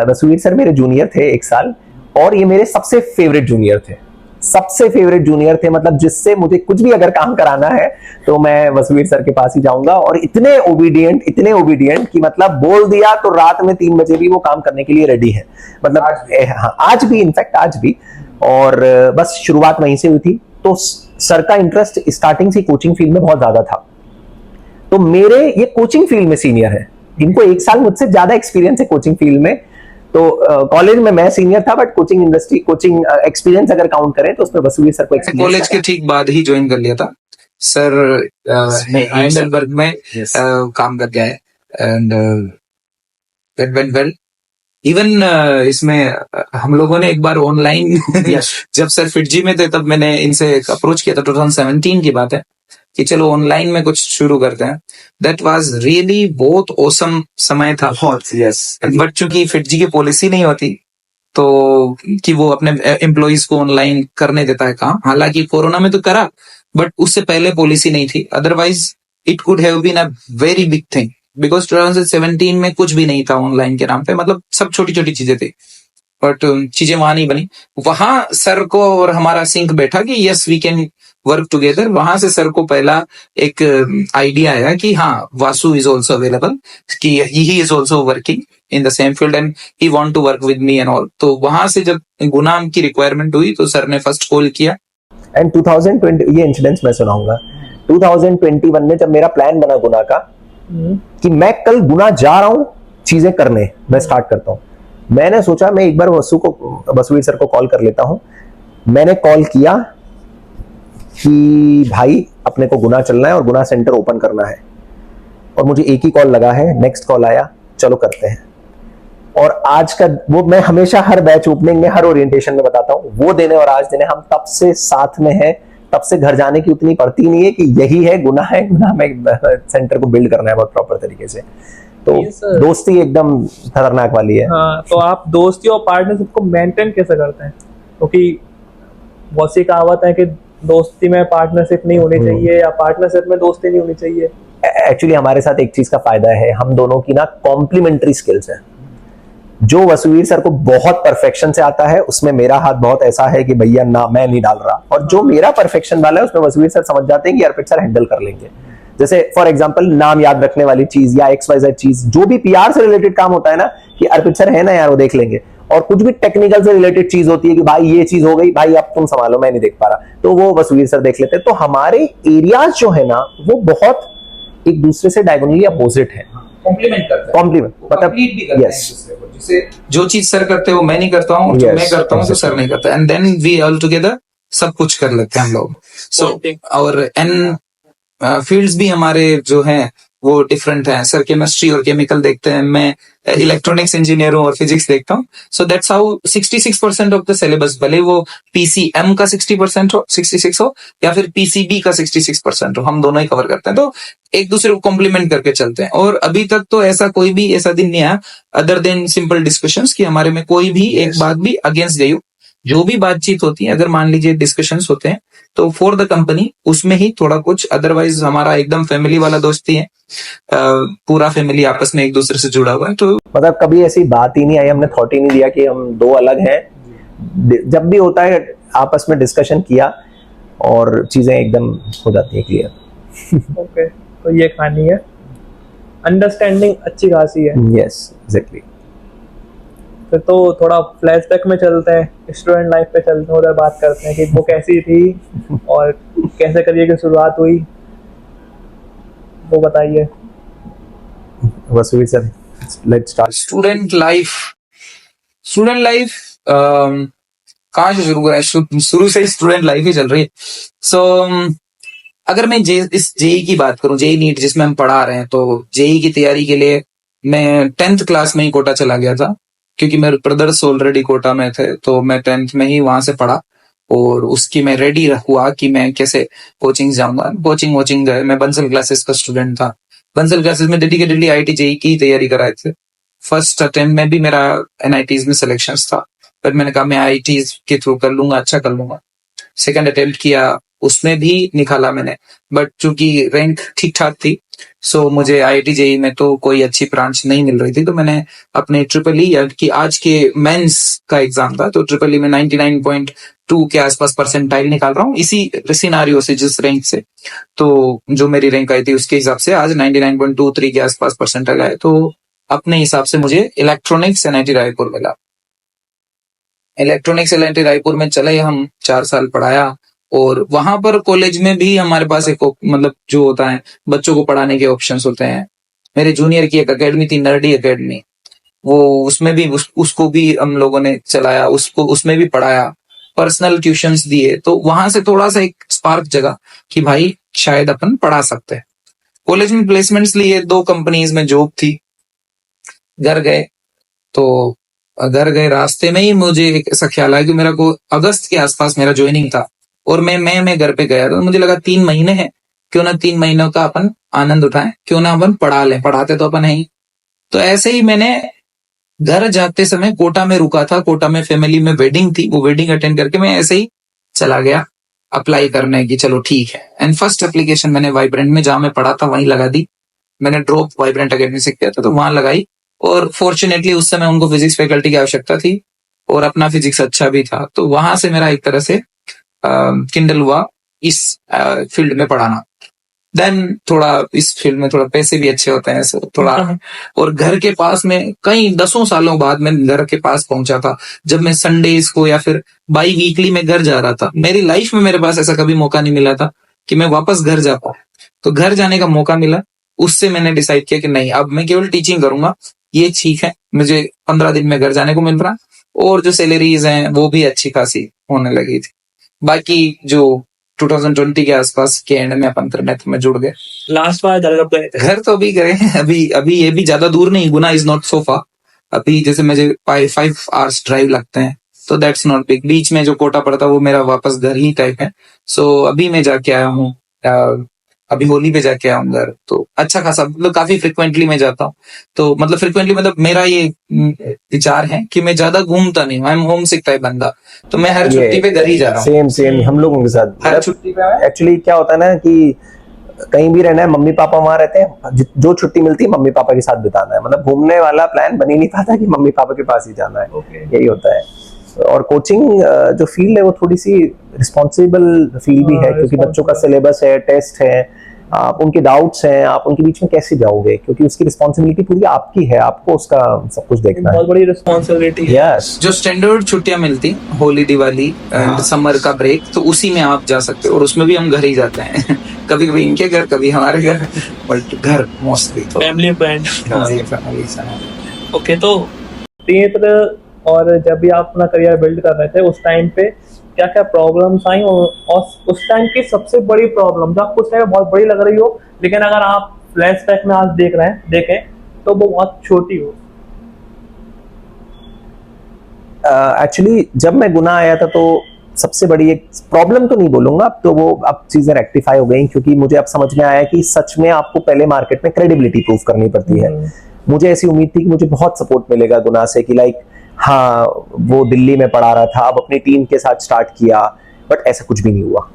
वसुवीर सर मेरे जूनियर थे 1 साल, और ये मेरे सबसे फेवरेट जूनियर थे, सबसे फेवरेट जूनियर थे। मतलब जिससे मुझे कुछ भी अगर काम कराना है तो मैं वसुवीर सर के पास ही जाऊंगा, और इतने ओबीडियंट कि मतलब बोल दिया तो रात में 3 बजे भी वो काम करने के लिए रेडी है। मतलब हाँ, आज भी, इनफैक्ट आज भी। और बस शुरुआत वहीं से हुई थी। तो सर का इंटरेस्ट स्टार्टिंग से कोचिंग फील्ड में बहुत ज्यादा था, तो मेरे ये कोचिंग फील्ड में सीनियर है, इनको 1 साल मुझसे ज्यादा एक्सपीरियंस है कोचिंग फील्ड में। तो कॉलेज में मैं सीनियर था, but coaching industry, coaching experience अगर काउंट करें तो उसमें वसुवीर सर को कॉलेज के ठीक बाद ही ज्वाइन कर लिया था सर, हाइडेलबर्ग में काम कर गया है, एंड वेल इवन इसमें हम लोगों ने एक बार ऑनलाइन जब सर फिटजी में थे तब मैंने इनसे अप्रोच किया था, 2017 की बात है, कि चलो ऑनलाइन में कुछ शुरू करते हैं। दैट वाज रियली बहुत ऑसम समय था, बट चूंकि फिटजी की पॉलिसी नहीं होती तो कि वो अपने एम्प्लॉइज को ऑनलाइन करने देता है काम, हालांकि कोरोना में तो करा, बट उससे पहले पॉलिसी नहीं थी, otherwise it could have been a very big thing, because 2017 में कुछ भी नहीं था ऑनलाइन के नाम पे, मतलब सब छोटी छोटी चीजें थी, बट चीजें वहां नहीं बनी। वहां सर को और हमारा सिंक बैठा कि yes we can work together. वहां से सर को पहला एक आइडिया आया कि हाँ, वासु इज ऑल्सो अवेलेबल, कि he is also working in the same field and he want to work with me and all. तो वहां से जब गुनाम की रिक्वायरमेंट हुई तो सर ने फर्स्ट कॉल किया। एंड 2020, ये इंसिडेंट्स मैं सुनाऊंगा, 2021 में जब मेरा प्लान बना गुना का कि मैं कल गुना जा रहा हूं चीजें करने, मैं स्टार्ट करता हूं, मैंने सोचा मैं एक बार वसुवीर सर को कॉल कर लेता हूं। मैंने कॉल किया कि भाई अपने को गुना चलना है और गुना सेंटर ओपन करना है, और मुझे एक ही कॉल लगा है, नेक्स्ट कॉल आया, चलो करते हैं। और आज का वो मैं हमेशा हर बैच ओपनिंग में, हर ओरिएंटेशन में बताता हूं, वो देने और आज देने, हम तब से साथ में हैं, तब से घर जाने की उतनी पड़ती नहीं है कि यही है गुना में सेंटर को बिल्ड करना है बहुत प्रॉपर तरीके से। तो दोस्ती एकदम खतरनाक वाली है। हाँ, तो आप दोस्ती और पार्टनरशिप को मेंटेन कैसे करते हैं? क्योंकि बहुत सी कहावत है कि दोस्ती में पार्टनरशिप नहीं होनी चाहिए, या पार्टनरशिप में दोस्ती नहीं होनी चाहिए। एक्चुअली हमारे साथ एक चीज का फायदा है, हम दोनों की ना कॉम्प्लीमेंट्री स्किल्स है। जो वसुवीर सर को बहुत परफेक्शन से आता है उसमें मेरा हाथ बहुत ऐसा है कि भैया ना, मैं नहीं डाल रहा, और जो मेरा परफेक्शन वाला है उसमें वसुवीर सर समझ जाते हैं कि अर्पित सर हैंडल कर लेंगे। जैसे फॉर एग्जांपल नाम याद रखने वाली चीज या XYZ चीज, जो भी PR से रिलेटेड काम होता है ना, कि अर्पित सर है ना यार, वो देख लेंगे। और कुछ भी टेक्निकल से रिलेटेड चीज होती है कि भाई ये चीज हो गई, भाई अब तुम संभालो, मैं नहीं देख पा रहा, तो वो वसुवीर सर देख लेते हैं। तो हमारे एरियाज जो है ना वो बहुत एक दूसरे से डायगोनली अपोजिट है, कॉम्प्लीमेंट करता है, कॉम्प्लीमेंट, मतलब यस, जो चीज सर करते हैं वो मैं नहीं करता हूँ, जो मैं करता हूँ तो सर नहीं करता, and then we all together सब कुछ कर लेते हैं हम लोग। सो और एन फील्ड्स भी हमारे जो हैं वो डिफरेंट हैं। सर केमिस्ट्री और केमिकल देखते हैं, मैं इलेक्ट्रॉनिक्स इंजीनियर हूँ और फिजिक्स देखता हूँ। So that's how 66% of the syllabus, भले वो PCM का 60% हो, 66 हो, या फिर PCB का 66% हो, हम दोनों ही कवर करते हैं। तो एक दूसरे को कॉम्प्लीमेंट करके चलते हैं। और अभी तक तो ऐसा कोई भी ऐसा दिन नहीं आया अदर देन सिंपल डिस्कशंस कि हमारे में कोई भी एक बात भी अगेंस्ट गई हो। जो भी बातचीत होती है, अगर मान लीजिए डिस्कशंस होते हैं तो फॉर द कंपनी उसमें ही थोड़ा कुछ, अदरवाइज हमारा एकदम फैमिली वाला दोस्ती है, पूरा फैमिली आपस में एक दूसरे से जुड़ा हुआ है। तो मतलब कभी ऐसी बात ही नहीं आई, हमने थॉट ही नहीं दिया कि हम दो अलग हैं। जब भी होता है आपस में डिस्कशन किया और चीजें एकदम हो जाती है क्लियर। ओके, तो ये कहानी है, अंडरस्टैंडिंग अच्छी खासी है। Yes, exactly. फिर तो थोड़ा फ्लैशबैक में चलते हैं, स्टूडेंट लाइफ पे चलते हैं, उधर बात करते हैं कि वो कैसी थी और कैसे करियर की शुरुआत हुई, वो बताइए। Vasuveer sir, let's start. Student life कहाँ से शुरू करें? शुरू से ही स्टूडेंट लाइफ ही चल रही है। सो अगर मैं इस जेई की बात करूं, जेई नीट जिसमें हम पढ़ा रहे हैं, तो जेई की तैयारी के लिए मैं 10th क्लास में ही कोटा चला गया था, क्योंकि मेरे ब्रदर्स ऑलरेडी कोटा में थे, तो मैं 10th में ही वहां से पढ़ा। और उसकी मैं रेडी हुआ कि मैं कैसे कोचिंग जाऊंगा। कोचिंग गए, मैं बंसल क्लासेस का स्टूडेंट था। बंसल क्लासेस में डेडिकेटेडली IIT JEE की तैयारी कराए थे। फर्स्ट अटेम्प्ट में भी मेरा NITs में सिलेक्शन था, पर मैंने कहा मैं IITs के थ्रू कर लूंगा, अच्छा कर लूंगा। सेकंड अटेम्प्ट किया, उसमें भी निकाला मैंने, बट चूंकि रैंक ठीक ठाक थी, सो मुझे IIT JEE में तो कोई अच्छी ब्रांच नहीं मिल रही थी, तो मैंने अपने EEE की आज के मेंस का एग्जाम था, तो EEE में 99.2 के आसपास परसेंटाइल निकाल रहा हूँ इसी सिनारियो से, जिस रैंक से। तो जो मेरी रैंक आई थी उसके हिसाब से आज 99.23 के आसपास परसेंटाइल आए, तो अपने हिसाब से मुझे इलेक्ट्रॉनिक्स NIT रायपुर मिला। इलेक्ट्रॉनिक्स NIT रायपुर में चले हम, 4 साल पढ़ाया, और वहां पर कॉलेज में भी हमारे पास एक मतलब जो होता है बच्चों को पढ़ाने के ऑप्शंस होते हैं। मेरे जूनियर की एक एकेडमी थी, नर्डी एकेडमी, वो उसमें भी उसको भी हम लोगों ने चलाया, उसको उसमें भी पढ़ाया, पर्सनल ट्यूशंस दिए, तो वहां से थोड़ा सा एक स्पार्क जगा कि भाई शायद अपन पढ़ा सकते हैं। कॉलेज में प्लेसमेंट्स लिए, 2 कंपनीज में जॉब थी। घर गए रास्ते में ही मुझे एक ऐसा ख्याल आया कि मेरा को अगस्त के आसपास मेरा ज्वाइनिंग था, और मैं घर पे गया, तो मुझे लगा 3 महीने हैं, क्यों ना 3 महीनों का अपन आनंद उठाएं, क्यों ना अपन पढ़ा लें, पढ़ाते तो अपन है ही। तो ऐसे ही मैंने घर जाते समय कोटा में रुका था, कोटा में फैमिली में वेडिंग थी, वो वेडिंग अटेंड करके मैं ऐसे ही चला गया अप्लाई करने की, चलो ठीक है। एंड फर्स्ट एप्लीकेशन मैंने वाइब्रेंट में, जहां मैं पढ़ा था वहीं लगा दी। मैंने ड्रॉप वाइब्रेंट अकेडमी से किया था, तो वहां लगाई, और फॉर्चुनेटली उस समय उनको फिजिक्स फैकल्टी की आवश्यकता थी, और अपना फिजिक्स अच्छा भी था, तो वहां से मेरा एक तरह से किंडल हुआ इस फील्ड में पढ़ाना। देन थोड़ा इस फील्ड में थोड़ा पैसे भी अच्छे होते हैं, सो थोड़ा, और घर के पास में कई 10 सालों बाद मैं घर के पास पहुंचा था, जब मैं संडेज को या फिर बाई वीकली में घर जा रहा था। मेरी लाइफ में मेरे पास ऐसा कभी मौका नहीं मिला था कि मैं वापस घर जा पाऊं, तो घर जाने का मौका मिला। उससे मैंने डिसाइड किया कि नहीं, अब मैं केवल टीचिंग करूंगा, ये ठीक है, मुझे 15 दिन में घर जाने को मिल रहा, और जो सैलरीज हैं वो भी अच्छी खासी होने लगी थी। बाकी जो 2020 के आसपास के एंड में अपन इंटरनेट में जुड़ गए। लास्ट बार जब गए थे घर तो अभी गए हैं, अभी ये भी ज्यादा दूर नहीं, गुना इज नॉट सो फार। अभी जैसे मुझे 5 आवर्स ड्राइव लगते हैं, तो दैट्स नॉट बिग। बीच में जो कोटा पड़ता है वो मेरा वापस घर ही टाइप है। सो अभी मैं जाके आया हूँ, अभी होली पे जाके आया हूँ घर, तो अच्छा खासा, मतलब काफी फ्रिक्वेंटली मैं जाता हूँ। तो मतलब फ्रिक्वेंटली मतलब मेरा ये विचार है कि मैं ज्यादा घूमता नहीं हूँ, I am home sick type बंदा, तो मैं हर छुट्टी पे घर ही जा रहा हूँ। सेम हम लोगों के साथ हर छुट्टी पे एक्चुअली क्या होता है ना कि कहीं भी रहना है, मम्मी पापा वहां रहते हैं, जो छुट्टी मिलती है मम्मी पापा के साथ बिताना है, मतलब घूमने वाला प्लान बन ही नहीं पाता कि मम्मी पापा के पास ही जाना है। यही होता है। और कोचिंग जो फील्ड है वो थोड़ी सी रिस्पॉन्सिबल फील्ड भी है, क्योंकि बच्चों का सिलेबस है, टेस्ट है, आप उनके डाउट्स हैं, आप उनके बीच में कैसे जाओगे, क्योंकि उसकी रिस्पॉन्सिबिलिटी पूरी आपकी है, आपको उसका सब कुछ देखना है। बहुत बड़ी रिस्पॉन्सिबिलिटी है। यस, जो स्टैंडर्ड छुट्टियां मिलती, होली, दिवाली एंड समर का ब्रेक, तो उसी में आप जा सकते हो, और उसमें भी हम घर ही जाते हैं कभी कभी इनके घर, कभी हमारे घर, बट घर मोस्टली तो फैमिली फ्रेंड। फैमिली। ओके, तो तीर्थ, और जब भी आप अपना करियर बिल्ड कर रहे थे उस टाइम पे क्या क्या प्रॉब्लम्स आई, और उस टाइम की सबसे बड़ी प्रॉब्लम जो आपको उस टाइम बहुत बड़ी लग रही हो, लेकिन अगर आप फ्लैशबैक में आज देखें तो वो बहुत छोटी हो? एक्चुअली जब मैं गुना आया था तो सबसे बड़ी एक प्रॉब्लम तो नहीं बोलूंगा, अब तो वो अब चीजें रेक्टिफाई हो गई, क्योंकि मुझे अब समझ में आया कि सच में आपको पहले मार्केट में क्रेडिबिलिटी प्रूव करनी पड़ती है। मुझे ऐसी उम्मीद थी कि मुझे बहुत सपोर्ट मिलेगा गुना से, कि लाइक हाँ वो दिल्ली में पढ़ा रहा था, अब अपनी टीम के साथ स्टार्ट किया, बट ऐसा कुछ भी नहीं हुआ।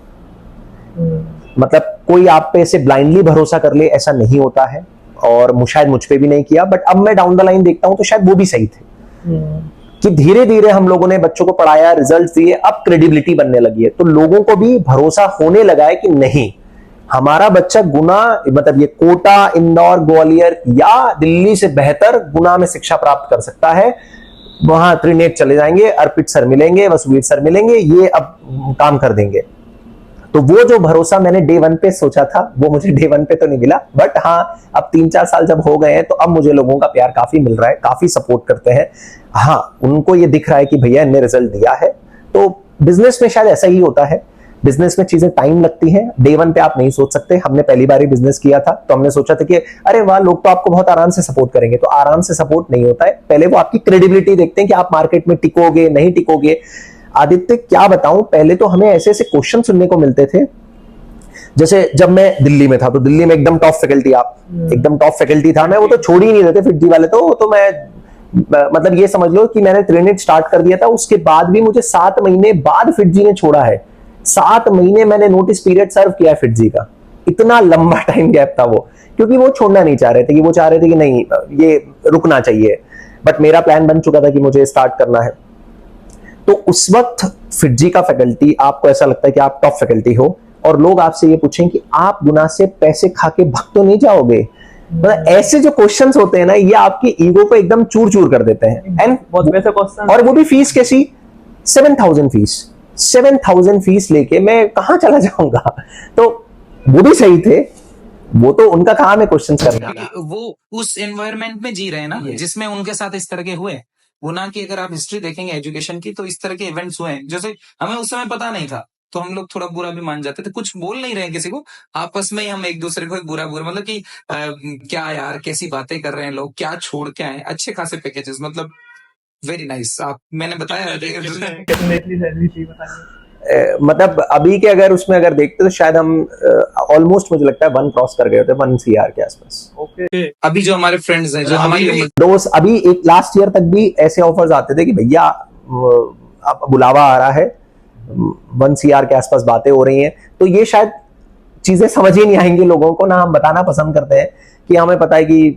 मतलब कोई आप पे ऐसे ब्लाइंडली भरोसा कर ले, ऐसा नहीं होता है, और शायद मुझ पे भी नहीं किया, बट अब मैं डाउन द लाइन देखता हूं तो शायद वो भी सही थे, कि धीरे धीरे हम लोगों ने बच्चों को पढ़ाया, रिजल्ट दिए, अब क्रेडिबिलिटी बनने लगी है, तो लोगों को भी भरोसा होने लगा है कि नहीं, हमारा बच्चा गुना, मतलब ये कोटा, इंदौर, ग्वालियर या दिल्ली से बेहतर गुना में शिक्षा प्राप्त कर सकता है। वहां त्रिनेट चले जाएंगे, अर्पित सर मिलेंगे, वसुवीर सर मिलेंगे, ये अब काम कर देंगे। तो वो जो भरोसा मैंने डे 1 पे सोचा था, वो मुझे डे 1 पे तो नहीं मिला, बट हाँ अब 3-4 साल जब हो गए हैं तो अब मुझे लोगों का प्यार काफी मिल रहा है, काफी सपोर्ट करते हैं। हाँ, उनको ये दिख रहा है कि भैया इनने रिजल्ट दिया है। तो बिजनेस में शायद ऐसा ही होता है, बिजनेस में चीजें टाइम लगती हैं, डे 1 पे आप नहीं सोच सकते। हमने पहली बार ही बिजनेस किया था तो हमने सोचा था कि अरे वाह, लोग तो आपको बहुत आराम से सपोर्ट करेंगे, तो आराम से सपोर्ट नहीं होता है। पहले वो आपकी क्रेडिबिलिटी देखते हैं कि आप मार्केट में टिकोगे नहीं टिकोगे। आदित्य क्या बताऊं, पहले तो हमें ऐसे ऐसे क्वेश्चन सुनने को मिलते थे। जैसे जब मैं दिल्ली में था तो दिल्ली में एकदम टॉप फैकल्टी, आप एकदम टॉप फैकल्टी था मैं, वो तो छोड़ ही नहीं देते फिटजी वाले, तो मैं मतलब ये समझ लो कि मैंने ट्रेनिंग स्टार्ट कर दिया था, उसके बाद भी मुझे 7 महीने बाद फिटजी ने छोड़ा है। 7 महीने मैंने नोटिस पीरियड सर्व किया है फिटजी का, इतना लंबा टाइम गैप था वो, क्योंकि वो छोड़ना नहीं चाह रहे थे, कि वो चाह रहे थे कि नहीं ये रुकना चाहिए, बट मेरा प्लान बन चुका था कि मुझे स्टार्ट करना है। तो उस वक्त फिटजी का फैकल्टी, आपको ऐसा लगता है कि आप टॉप फैकल्टी हो और लोग आपसे ये पूछें कि आप गुना से पैसे खा के भाग तो नहीं जाओगे, मतलब ऐसे जो क्वेश्चंस होते हैं ना, ये आपकी ईगो को एकदम चूर चूर कर देते हैं। एंड बहुत वैसे क्वेश्चन, और वो भी फीस कैसी, 7,000 फीस, 7,000 फीस लेके मैं कहां चला जाऊंगा। तो वो भी सही थे, वो तो उनका काम है क्वेश्चन करना। क्योंकि वो उस एनवायरनमेंट में जी रहे हैं ना, जिसमें उनके साथ इस तरह के हुए। गुना की अगर आप हिस्ट्री देखेंगे एजुकेशन की, तो इस तरह के इवेंट्स हुए हैं। जैसे हमें उस समय पता नहीं था, तो हम लोग थोड़ा बुरा भी मान जाते थे, कुछ बोल नहीं रहे किसी को, आपस में ही हम एक दूसरे को बुरा मतलब कि क्या यार कैसी बातें कर रहे हैं लोग, क्या छोड़ के आए, अच्छे खासे पैकेजेस, मतलब वेरी नाइस। आप मैंने बताया डेफिनेटली सैलरी थी, बताइए। मतलब अभी के अगर उसमें अगर देखते तो शायद हम ऑलमोस्ट मुझे लगता है 1 क्रॉस कर गए थे, 1 CR के आसपास। ओके, अभी जो हमारे फ्रेंड्स हैं, जो हमारी दोस्त, अभी एक लास्ट ईयर तक भी ऐसे ऑफर्स आते थे कि भैया अब बुलावा आ रहा है, 1 CR के आसपास बातें हो रही हैं। तो ये शायद चीजें समझ ही नहीं आएंगी लोगों को, ना हम बताना पसंद करते हैं कि हमें पता है कि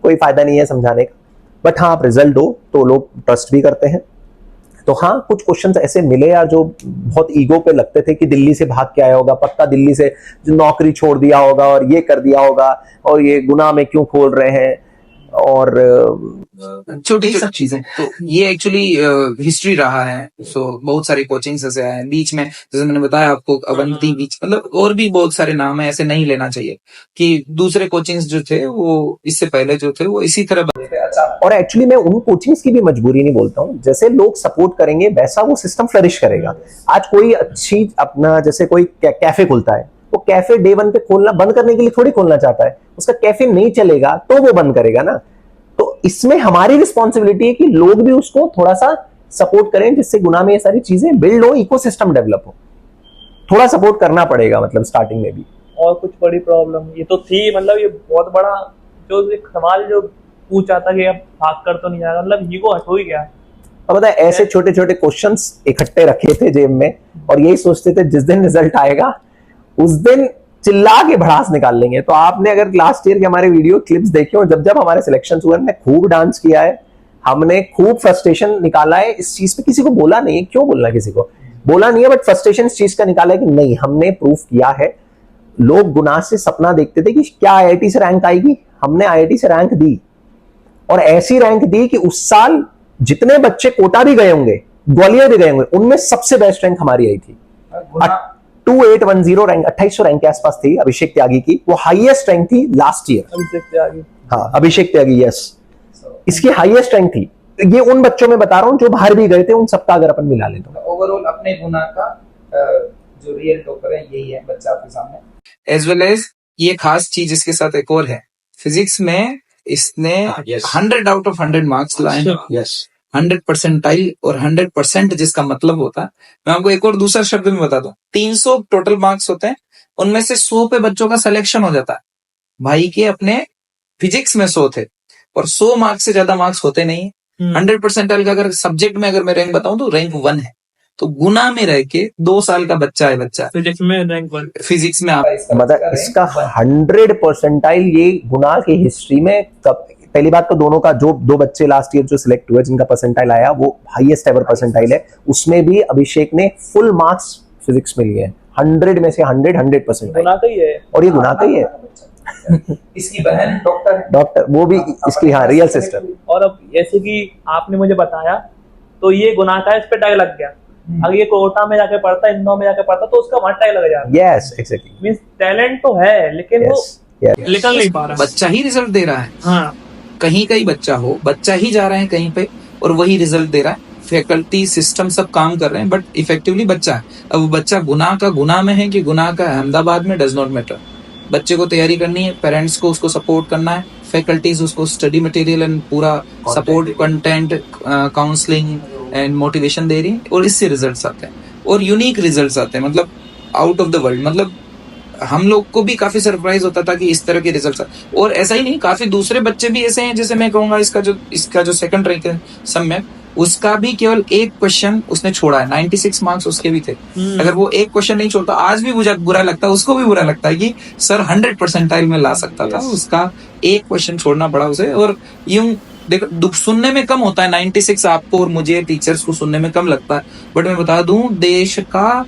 कोई फायदा नहीं है समझाने का, बट हाँ आप रिजल्ट दो तो लोग ट्रस्ट भी करते हैं। तो हाँ, कुछ क्वेश्चंस ऐसे मिले यार जो बहुत ईगो पे लगते थे, कि दिल्ली से भाग के आया होगा, पक्का दिल्ली से जो नौकरी छोड़ दिया होगा और ये कर दिया होगा, और ये गुना में क्यों खोल रहे हैं, और छोटी सब चीजें। तो ये एक्चुअली हिस्ट्री रहा है। सो बहुत सारी कोचिंग्स ऐसे आए हैं बीच में, जैसे मैंने बताया आपको अवंती बीच, मतलब और भी बहुत सारे नाम है, ऐसे नहीं लेना चाहिए कि दूसरे कोचिंग्स जो थे वो इससे पहले जो थे वो इसी तरह बने थे। अच्छा, और एक्चुअली मैं उन कोचिंग्स की भी मजबूरी नहीं बोलता हूँ, जैसे लोग सपोर्ट करेंगे वैसा वो सिस्टम फ्लरिश करेगा। आज कोई अच्छी अपना, जैसे कोई कैफे खुलता है, वो कैफे डे 1 पे खोलना बंद करने के लिए थोड़ी खोलना चाहता है, उसका कैफे नहीं चलेगा तो वो बंद करेगा ना। तो इसमें हमारी रिस्पॉन्सिबिलिटी है कि लोग भी उसको थोड़ा सा सपोर्ट करें, जिससे गुना में ये सारी चीजें बिल्ड हो, इकोसिस्टम डेवलप हो। थोड़ा सपोर्ट करना पड़ेगा, मतलब स्टार्टिंग में भी। और कुछ बड़ी प्रॉब्लम ये तो थी, मतलब ये बहुत बड़ा जो एक सवाल जो पूछा था कि अब भाग कर तो नहीं जाएगा, मतलब ईगो हट हो ही गया। अब पता है, ऐसे छोटे छोटे क्वेश्चंस इकट्ठे रखे थे जेब में, और यही सोचते थे जिस दिन रिजल्ट आएगा उस दिन चिल्ला के भड़ास निकाल लेंगे। तो आपने अगर लास्ट ईयर के हमारे वीडियो क्लिप्स देखे हो, जब जब हमारे सिलेक्शन हुए, हमने खूब डांस किया है, हमने खूब फ्रस्ट्रेशन निकाला है इस चीज पे। किसी को बोला नहीं है, क्यों बोलना, किसी को बोला नहीं है, बट फ्रस्ट्रेशन इस चीज का निकाला है कि नहीं, हमने प्रूफ किया है। लोग गुनाह से सपना देखते थे कि क्या IIT से रैंक आएगी, हमने IIT से रैंक दी, और ऐसी रैंक दी कि उस साल जितने बच्चे कोटा भी गए होंगे, ग्वालियर भी गए होंगे, उनमें सबसे बेस्ट रैंक हमारी आई थी। 2810 रैंक, 2800 रैंक के आसपास थी अभिषेक त्यागी की, वो हाईएस्ट रैंक थी लास्ट ईयर। अभिषेक त्यागी, हाँ अभिषेक त्यागी, यस, इसकी हाईएस्ट रैंक थी। ये उन बच्चों में बता रहा हूं जो बाहर भी गए थे, उन सबका अगर अपन मिला ले तो ओवरऑल अपने गुना का जो रियल टॉपर है यही है बच्चा आपके सामने। एज वेल एज ये खास चीज इसके साथ एक और है, फिजिक्स में इसने 100 आउट ऑफ 100 मार्क्स लाए हैं। यस, 100 परसेंटाइल, और 100% जिसका मतलब होता है, मैं आपको एक और दूसरा शब्द में बता दूं, 300 टोटल मार्क्स होते हैं, उनमें से 100 पे बच्चों का सिलेक्शन हो जाता है। भाई के अपने फिजिक्स में 100 थे, और 100 मार्क्स से ज्यादा मार्क्स होते नहीं। 100 परसेंटाइल का अगर सब्जेक्ट में अगर मैं रैंक बताऊं तो रैंक 1 है। तो गुना में रह के 2 साल का बच्चा है, बच्चा फिजिक्स में रैंक 1, फिजिक्स में आप मतलब इसका 100 परसेंटाइल ये गुना की हिस्ट्री में कब, पहली बात तो दोनों का, जो 2 बच्चे लास्ट ईयर जो सिलेक्ट हुए जिनका परसेंटाइल आया वो हाईएस्ट एवर परसेंटाइल है, उसमें भी अभिषेक ने फुल मार्क्स फिजिक्स में लिए हैं, 100 में से 100% गुना का ही है, और ये गुना का ही है। इसकी बहन डॉक्टर वो भी इसकी, हाँ, रियल सिस्टर। और अब जैसे कि आपने मुझे बताया, तो ये गुनाह का, इस पे टैग लग गया। अगर ये कोटा में जाके पढ़ता, इंदौर में जाके पढ़ता, तो उसका वहां टैग लग जाता। यस, एग्जैक्टली, मींस टैलेंट तो है, लेकिन वो निकल नहीं पा रहा। बच्चा ही रिजल्ट दे रहा है। हाँ, कहीं का ही बच्चा हो, बच्चा ही जा रहा है कहीं पे और वही रिजल्ट दे रहा है। फैकल्टी सिस्टम सब काम कर रहे हैं, बट इफेक्टिवली बच्चा है। अब वो बच्चा गुनाह का गुनाह में है कि गुनाह का अहमदाबाद में, डज नॉट मैटर। बच्चे को तैयारी करनी है, पेरेंट्स को उसको सपोर्ट करना है, फैकल्टीज उसको स्टडी मटेरियल एंड पूरा support, content, counselling, and motivation दे रही हैं, और इससे रिजल्ट्स आते हैं, और यूनिक रिजल्ट्स आते हैं, मतलब आउट ऑफ द वर्ल्ड। मतलब हम लोग को भी काफी सरप्राइज होता था कि इस तरह के रिजल्ट्स। और ऐसा ही नहीं, काफी दूसरे बच्चे भी ऐसे हैं, जैसे मैं कहूंगा इसका जो सेकंड रैंक है सब में, उसका भी केवल एक क्वेश्चन उसने छोड़ा है, 96 मार्क्स उसके भी थे। अगर वो एक क्वेश्चन नहीं छोड़ता, आज भी मुझे बुरा लगता है, उसको भी बुरा लगता है कि सर 100% में ला सकता था, उसका एक क्वेश्चन छोड़ना पड़ा उसे। और यूं देखो, सुनने में कम होता है 96, आपको और मुझे टीचर्स को सुनने में कम लगता है, बट मैं बता दूं, देश का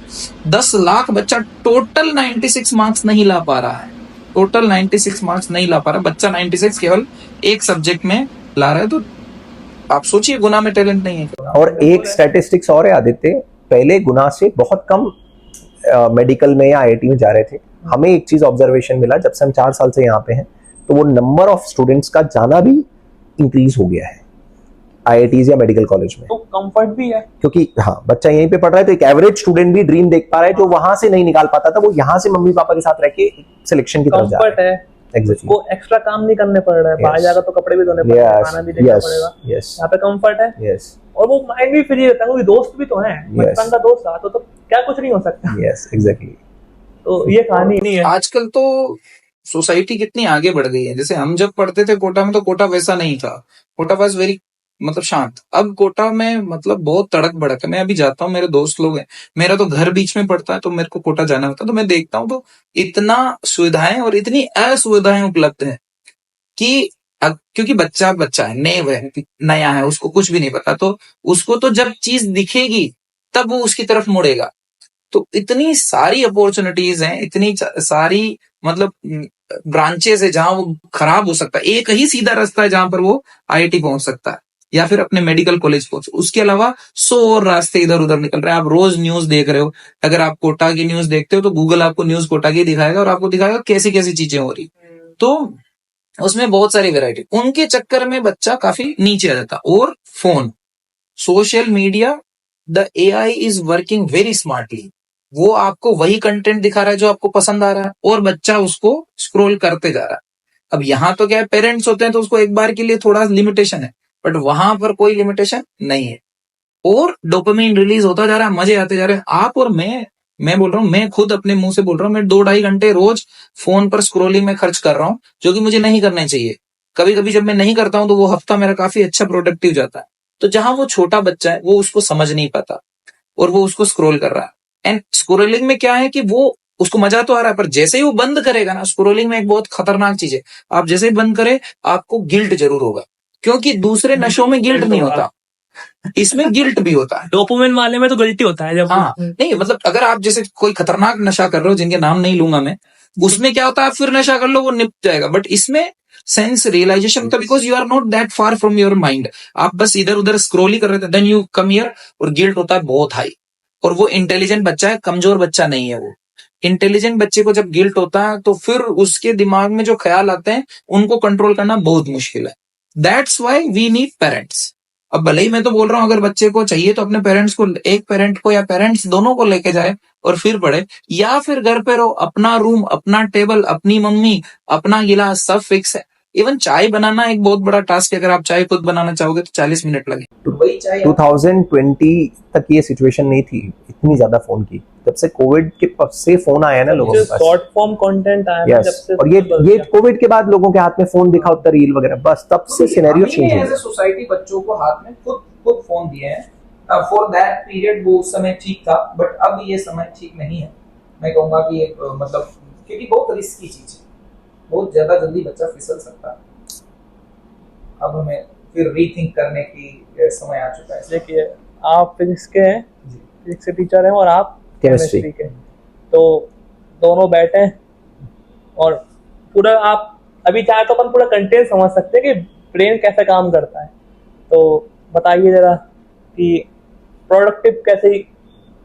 10 लाख बच्चा टोटल 96 मार्क्स नहीं ला पा रहा है, टोटल 96 मार्क्स नहीं ला पा रहा बच्चा, 96 केवल एक सब्जेक्ट में ला रहा है। तो आप सोचिए, गुना में टैलेंट नहीं है। और एक स्टैटिस्टिक्स और है आदित्य, पहले गुना से बहुत कम मेडिकल में या आईआईटी में जा रहे थे। हमें एक चीज ऑब्जर्वेशन मिला, जब से हम 4 साल से यहाँ पे हैं, तो वो नंबर ऑफ स्टूडेंट्स का जाना भी इंक्रीज हो गया है आईआईटीज या मेडिकल कॉलेज में। तो कंफर्ट भी है, क्योंकि हाँ, बच्चा यहीं पे पढ़ रहा है, तो एक एवरेज स्टूडेंट भी ड्रीम देख पा रहा है जो वहां से नहीं निकाल पाता था, वो यहाँ से मम्मी पापा के साथ रह के सिलेक्शन की तरफ जा रहा कंफर्ट है, Exactly. उसको एक्स्ट्रा काम नहीं करने पड़ रहा है, बाहर जाकर तो कपड़े भी धोने पड़ते हैं, खाना भी देखना पड़ेगा, यहाँ पे कंफर्ट है। Yes. और वो माइंड भी फ्री रहता है, क्योंकि दोस्त भी तो हैं, बचपन का दोस्त था, तो क्या कुछ नहीं हो सकता। Yes, exactly. तो ये कहानी नहीं है। आजकल तो सोसाइटी कितनी आगे बढ़ गई है। जैसे हम जब पढ़ते थे कोटा में, तो कोटा वैसा नहीं था, कोटा वाज वेरी मतलब शांत। अब कोटा में मतलब बहुत तड़क भड़क है। मैं अभी जाता हूँ, मेरे दोस्त लोग हैं, मेरा तो घर बीच में पड़ता है, तो मेरे को कोटा जाना होता है, तो मैं देखता हूँ तो इतना सुविधाएं और इतनी असुविधाएं उपलब्ध है कि क्योंकि बच्चा है, नया है, उसको कुछ भी नहीं पता, तो उसको तो जब चीज दिखेगी तब वो उसकी तरफ मुड़ेगा। तो इतनी सारी अपॉर्चुनिटीज हैं, इतनी सारी मतलब ब्रांचेस है जहां वो खराब हो सकता है। एक ही सीधा रास्ता है जहां पर वो आईआईटी पहुंच सकता है या फिर अपने मेडिकल कॉलेज पहुंच, उसके अलावा 100 और रास्ते इधर उधर निकल रहे हैं। आप रोज न्यूज देख रहे हो, अगर आप कोटा की न्यूज देखते हो तो गूगल आपको न्यूज कोटा की दिखाएगा और आपको दिखाएगा कैसी कैसी चीजें हो रही। तो उसमें बहुत सारी वैरायटी, उनके चक्कर में बच्चा काफी नीचे आ जाता। और phone, social media, the AI is working very smartly. वो आपको वही कंटेंट दिखा रहा है जो आपको पसंद आ रहा है, और बच्चा उसको स्क्रॉल करते जा रहा है। अब यहाँ तो क्या है, पेरेंट्स होते हैं तो उसको एक बार के लिए थोड़ा लिमिटेशन है, बट वहां पर कोई लिमिटेशन नहीं है, और डोपामिन रिलीज होता जा रहा है, मजे आते जा रहे हैं। आप और मैं बोल रहा हूँ, मैं खुद अपने मुंह से बोल रहा हूँ, मैं 2-2.5 घंटे रोज फोन पर स्क्रोलिंग में खर्च कर रहा हूँ, जो कि मुझे नहीं करना चाहिए। कभी कभी जब मैं नहीं करता हूँ तो वो हफ्ता मेरा काफी अच्छा प्रोडक्टिव जाता है। तो जहां वो छोटा बच्चा है, वो उसको समझ नहीं पाता और वो उसको स्क्रोल कर रहा है। एंड स्क्रोलिंग में क्या है कि वो उसको मजा तो आ रहा है, पर जैसे ही वो बंद करेगा ना, स्क्रोलिंग में एक बहुत खतरनाक चीज है, आप जैसे ही बंद करे आपको गिल्ट जरूर होगा, क्योंकि दूसरे नशों में गिल्ट नहीं होता, इसमें गिल्ट भी होता है। डोपामिन वाले में तो गिल्टी होता है जब हाँ, नहीं मतलब अगर आप जैसे कोई खतरनाक नशा कर रहे हो, जिनके नाम नहीं लूंगा मैं, उसमें क्या होता है, आप फिर नशा कर लो वो निप जाएगा, बट इसमें सेंस रियलाइजेशन होता है, because you are not that far from your mind. आप बस इधर उधर स्क्रोल ही कर रहे थे, देन यू कम हियर, और गिल्ट होता है बहुत हाई। और वो इंटेलिजेंट बच्चा है, कमजोर बच्चा नहीं है। वो इंटेलिजेंट बच्चे को जब गिल्ट होता है तो फिर उसके दिमाग में जो ख्याल आते हैं उनको कंट्रोल करना बहुत मुश्किल है। That's why we need parents. अब भले ही मैं तो बोल रहा हूं, अगर बच्चे को चाहिए तो अपने पेरेंट्स को, एक पेरेंट को या पेरेंट्स दोनों को लेके जाए और फिर पढ़े, या फिर घर पे रहो, अपना रूम, अपना टेबल, अपनी मम्मी, अपना गिलास, सब फिक्स है। इवन चाय बनाना एक बहुत बड़ा टास्क है। अगर आप चाय खुद बनाना चाहोगे तो 40 मिनट लगे। 2020 तक ये सिचुएशन नहीं थी इतनी ज्यादा फोन की। जब से कोविड के से फोन आया ना लोगों के पास, शॉर्ट फॉर्म कंटेंट आया ना, जब से, और ये कोविड के बाद लोगों के हाथ में फोन दिखा होता रील वगैरह, बस तब से सिनेरियो चेंज हो गया। सोसाइटी बच्चों को हाथ में खुद फोन दिए हैं। फॉर दैट पीरियड वो उस समय ठीक था, बट अब ये समय ठीक नहीं है। मैं कहूंगा कि मतलब क्योंकि बहुत रिस्की चीज है, बहुत ज्यादा जल्दी बच्चा फिसल सकता है। अब हमें फिर रीथिंक करने की समय आ चुका है। देखिए, आप फिजिक्स के हैं, फिजिक्स के टीचर हैं, और आप केमिस्ट्री के, तो दोनों बैठे और पूरा आप अभी चाहे तो अपन पूरा कंटेंट समझ सकते हैं कि ब्रेन कैसे काम करता है। तो बताइए जरा कि प्रोडक्टिव कैसे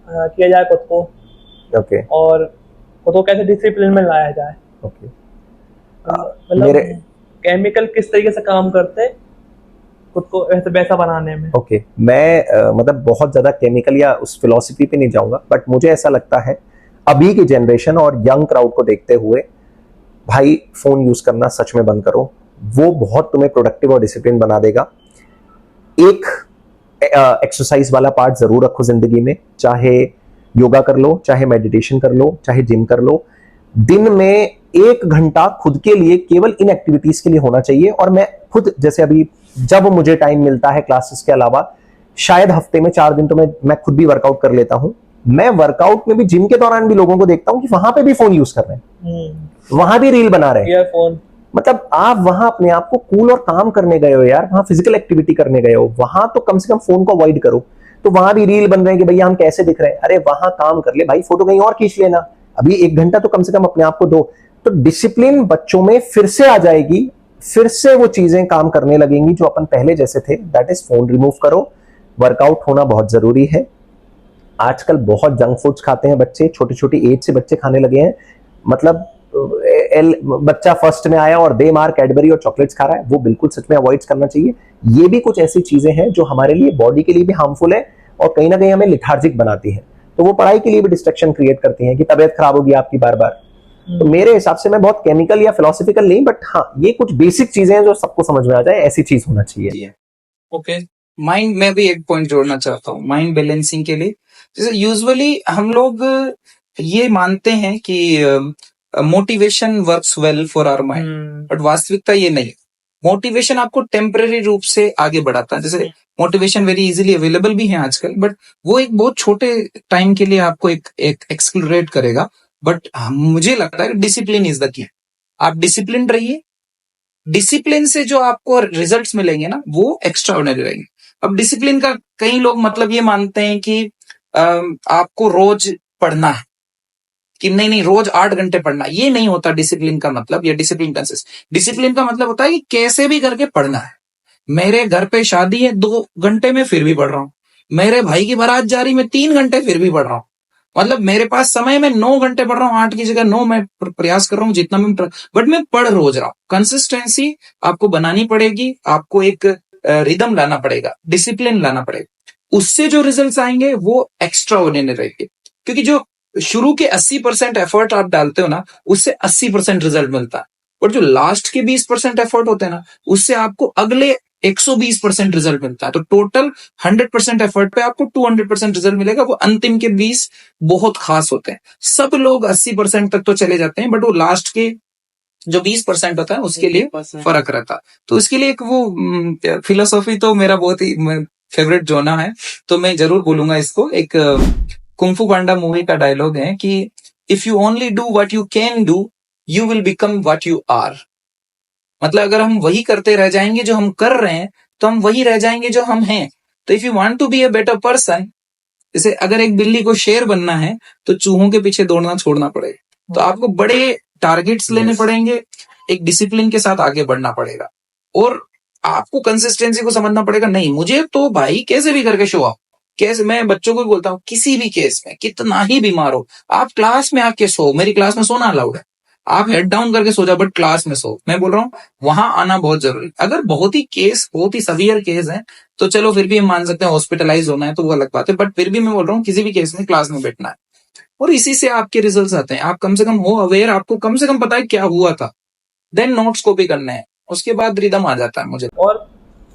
किया जाए खुद को, ओके, और खुद को कैसे डिसिप्लिन में लाया जाए। ओके, मतलब केमिकल किस तरीके से काम करते हैं खुद को वैसा बनाने में। ओके, मैं मतलब बहुत ज्यादा केमिकल या उस फिलॉसफी पे नहीं जाऊंगा, बट मुझे ऐसा लगता है अभी की जनरेशन और यंग क्राउड को देखते हुए, भाई फोन यूज करना सच में बंद करो। वो बहुत तुम्हें प्रोडक्टिव और डिसिप्लिन बना देगा। एक एक्सरसाइज वाला पार्ट जरूर रखो जिंदगी में, चाहे योगा कर लो, चाहे मेडिटेशन कर लो, चाहे जिम कर लो। दिन में 1 घंटा खुद के लिए केवल इन एक्टिविटीज के लिए होना चाहिए। और मैं खुद जैसे अभी जब मुझे टाइम मिलता है क्लासेस के अलावा, शायद हफ्ते में 4 दिन तो मैं खुद भी वर्कआउट कर लेता हूं। मैं वर्कआउट में भी, जिम के दौरान भी लोगों को देखता हूं कि वहां पे भी फोन यूज कर रहे हैं, वहां भी रील बना रहे हैं, फोन। मतलब आप वहां अपने आप को कूल और काम करने गए हो यार, वहां फिजिकल एक्टिविटी करने गए हो, वहां तो कम से कम फोन को अवॉइड करो। तो वहां भी रील बन रहे हैं कि भैया हम कैसे दिख रहे हैं, अरे वहां काम कर ले भाई, फोटो कहीं और खींच लेना, अभी 1 घंटा तो कम से कम अपने आप को दो। तो डिसिप्लिन बच्चों में फिर से आ जाएगी, फिर से वो चीजें काम करने लगेंगी जो अपन पहले जैसे थे। दैट इज फोन रिमूव करो, वर्कआउट होना बहुत जरूरी है। आजकल बहुत जंक फूड्स खाते हैं बच्चे, छोटी छोटी एज से बच्चे खाने लगे हैं, मतलब बच्चा फर्स्ट में आया और दे मार कैडबरी और चॉकलेट्स खा रहा है, वो बिल्कुल सच में अवॉइड करना चाहिए। ये भी कुछ ऐसी चीजें हैं जो हमारे लिए, बॉडी के लिए भी हार्मफुल है और कहीं ना कहीं हमें लिथार्जिक बनाती है। तो वो पढ़ाई के लिए भी डिस्ट्रैक्शन क्रिएट करती है कि तबियत खराब होगी आपकी बार बार। तो मेरे हिसाब से, मैं बहुत केमिकल या फिलोसफिकल नहीं, बट हाँ ये कुछ बेसिक चीजें हैं जो सबको समझ में आ जाए, ऐसी चीज होना चाहिए। ओके, माइंड में भी एक पॉइंट जोड़ना चाहता हूँ माइंड बैलेंसिंग के लिए। जैसे यूजुअली हम लोग ये मानते हैं कि motivation works well for our mind, but वास्तविकता ये नहीं। मोटिवेशन आपको टेम्पररी रूप से आगे बढ़ाता है। जैसे मोटिवेशन वेरी इजीली अवेलेबल भी है आजकल, बट वो एक बहुत छोटे टाइम के लिए आपको एक एक्सक्लरेट करेगा। बट मुझे लगता है डिसिप्लिन इज द की। आप डिसिप्लिन रहिए, डिसिप्लिन से जो आपको रिजल्ट्स मिलेंगे ना, वो एक्स्ट्रा ऑर्डिनरी रहेंगे। अब डिसिप्लिन का कई लोग मतलब ये मानते हैं कि आपको रोज पढ़ना है, कि नहीं रोज 8 घंटे पढ़ना। ये नहीं होता डिसिप्लिन का मतलब, या डिसिप्लिन कंसिस्ट। डिसिप्लिन का मतलब होता है कि कैसे भी करके पढ़ना है। मेरे घर पे शादी है 2 घंटे में फिर भी पढ़ रहा हूँ, मेरे भाई की बारात जा रही मैं 3 घंटे फिर भी पढ़ रहा हूँ। मतलब मेरे पास समय में 9 घंटे पढ़ रहा हूँ, 8 की जगह 9 मैं प्रयास कर रहा हूँ जितना मैं, बट मैं पढ़ रोज रहा हूँ। कंसिस्टेंसी आपको बनानी पड़ेगी, आपको एक रिदम लाना पड़ेगा, डिसिप्लिन लाना पड़ेगा। उससे जो रिजल्ट्स आएंगे वो एक्स्ट्रा ऑर्डिनरी रहेंगे। क्योंकि जो शुरू के 80% एफर्ट आप डालते हो ना, उससे 80% रिजल्ट मिलता है। और जो लास्ट के 20% एफर्ट होते हैं ना, उससे आपको अगले 120% रिजल्ट मिलता है। तो टोटल 100% एफर्ट पे आपको 200% रिजल्ट मिलेगा। वो अंतिम के 20 बहुत खास होते हैं। सब लोग 80% तक तो चले जाते हैं, बट वो लास्ट के जो 20% होता है उसके लिए फर्क रहता है। तो इसके लिए एक वो फिलोसॉफी तो मेरा बहुत ही फेवरेट जोना है, तो मैं जरूर बोलूंगा इसको। एक कुंफू पांडा मूवी का डायलॉग है कि if you only do what you can do, you will become what you are. मतलब अगर हम वही करते रह जाएंगे जो हम कर रहे हैं, तो हम वही रह जाएंगे जो हम हैं। तो if you want to be a better person, जैसे अगर एक बिल्ली को शेर बनना है तो चूहों के पीछे दौड़ना छोड़ना पड़ेगा। तो आपको बड़े टारगेट्स लेने पड़ेंगे, एक डिसिप्लिन के साथ आगे बढ़ना पड़ेगा, और आपको कंसिस्टेंसी को समझना पड़ेगा। नहीं मुझे तो भाई कैसे भी करके शो ऑफ, कैसे, मैं बच्चों को भी बोलता हूँ, किसी भी केस में कितना ही बीमार हो, आप क्लास में आके सो। मेरी क्लास में सोना अलाउड है, आप हेड डाउन करके सो जाओ, बट क्लास में सो। मैं बोल रहा हूँ वहां आना बहुत जरूरी। अगर बहुत ही सवियर केस है तो चलो फिर भी हम मान सकते हैं, हॉस्पिटलाइज होना है तो वो अलग बात है, बट फिर भी मैं बोल रहा हूँ किसी भी केस में क्लास में बैठना है, और इसी से आपके रिजल्ट्स आते हैं। आप कम से कम हो अवेयर, आपको कम से कम पता है क्या हुआ था, देन नोट्स कॉपी करने हैं, उसके बाद रिदम आ जाता है मुझे। और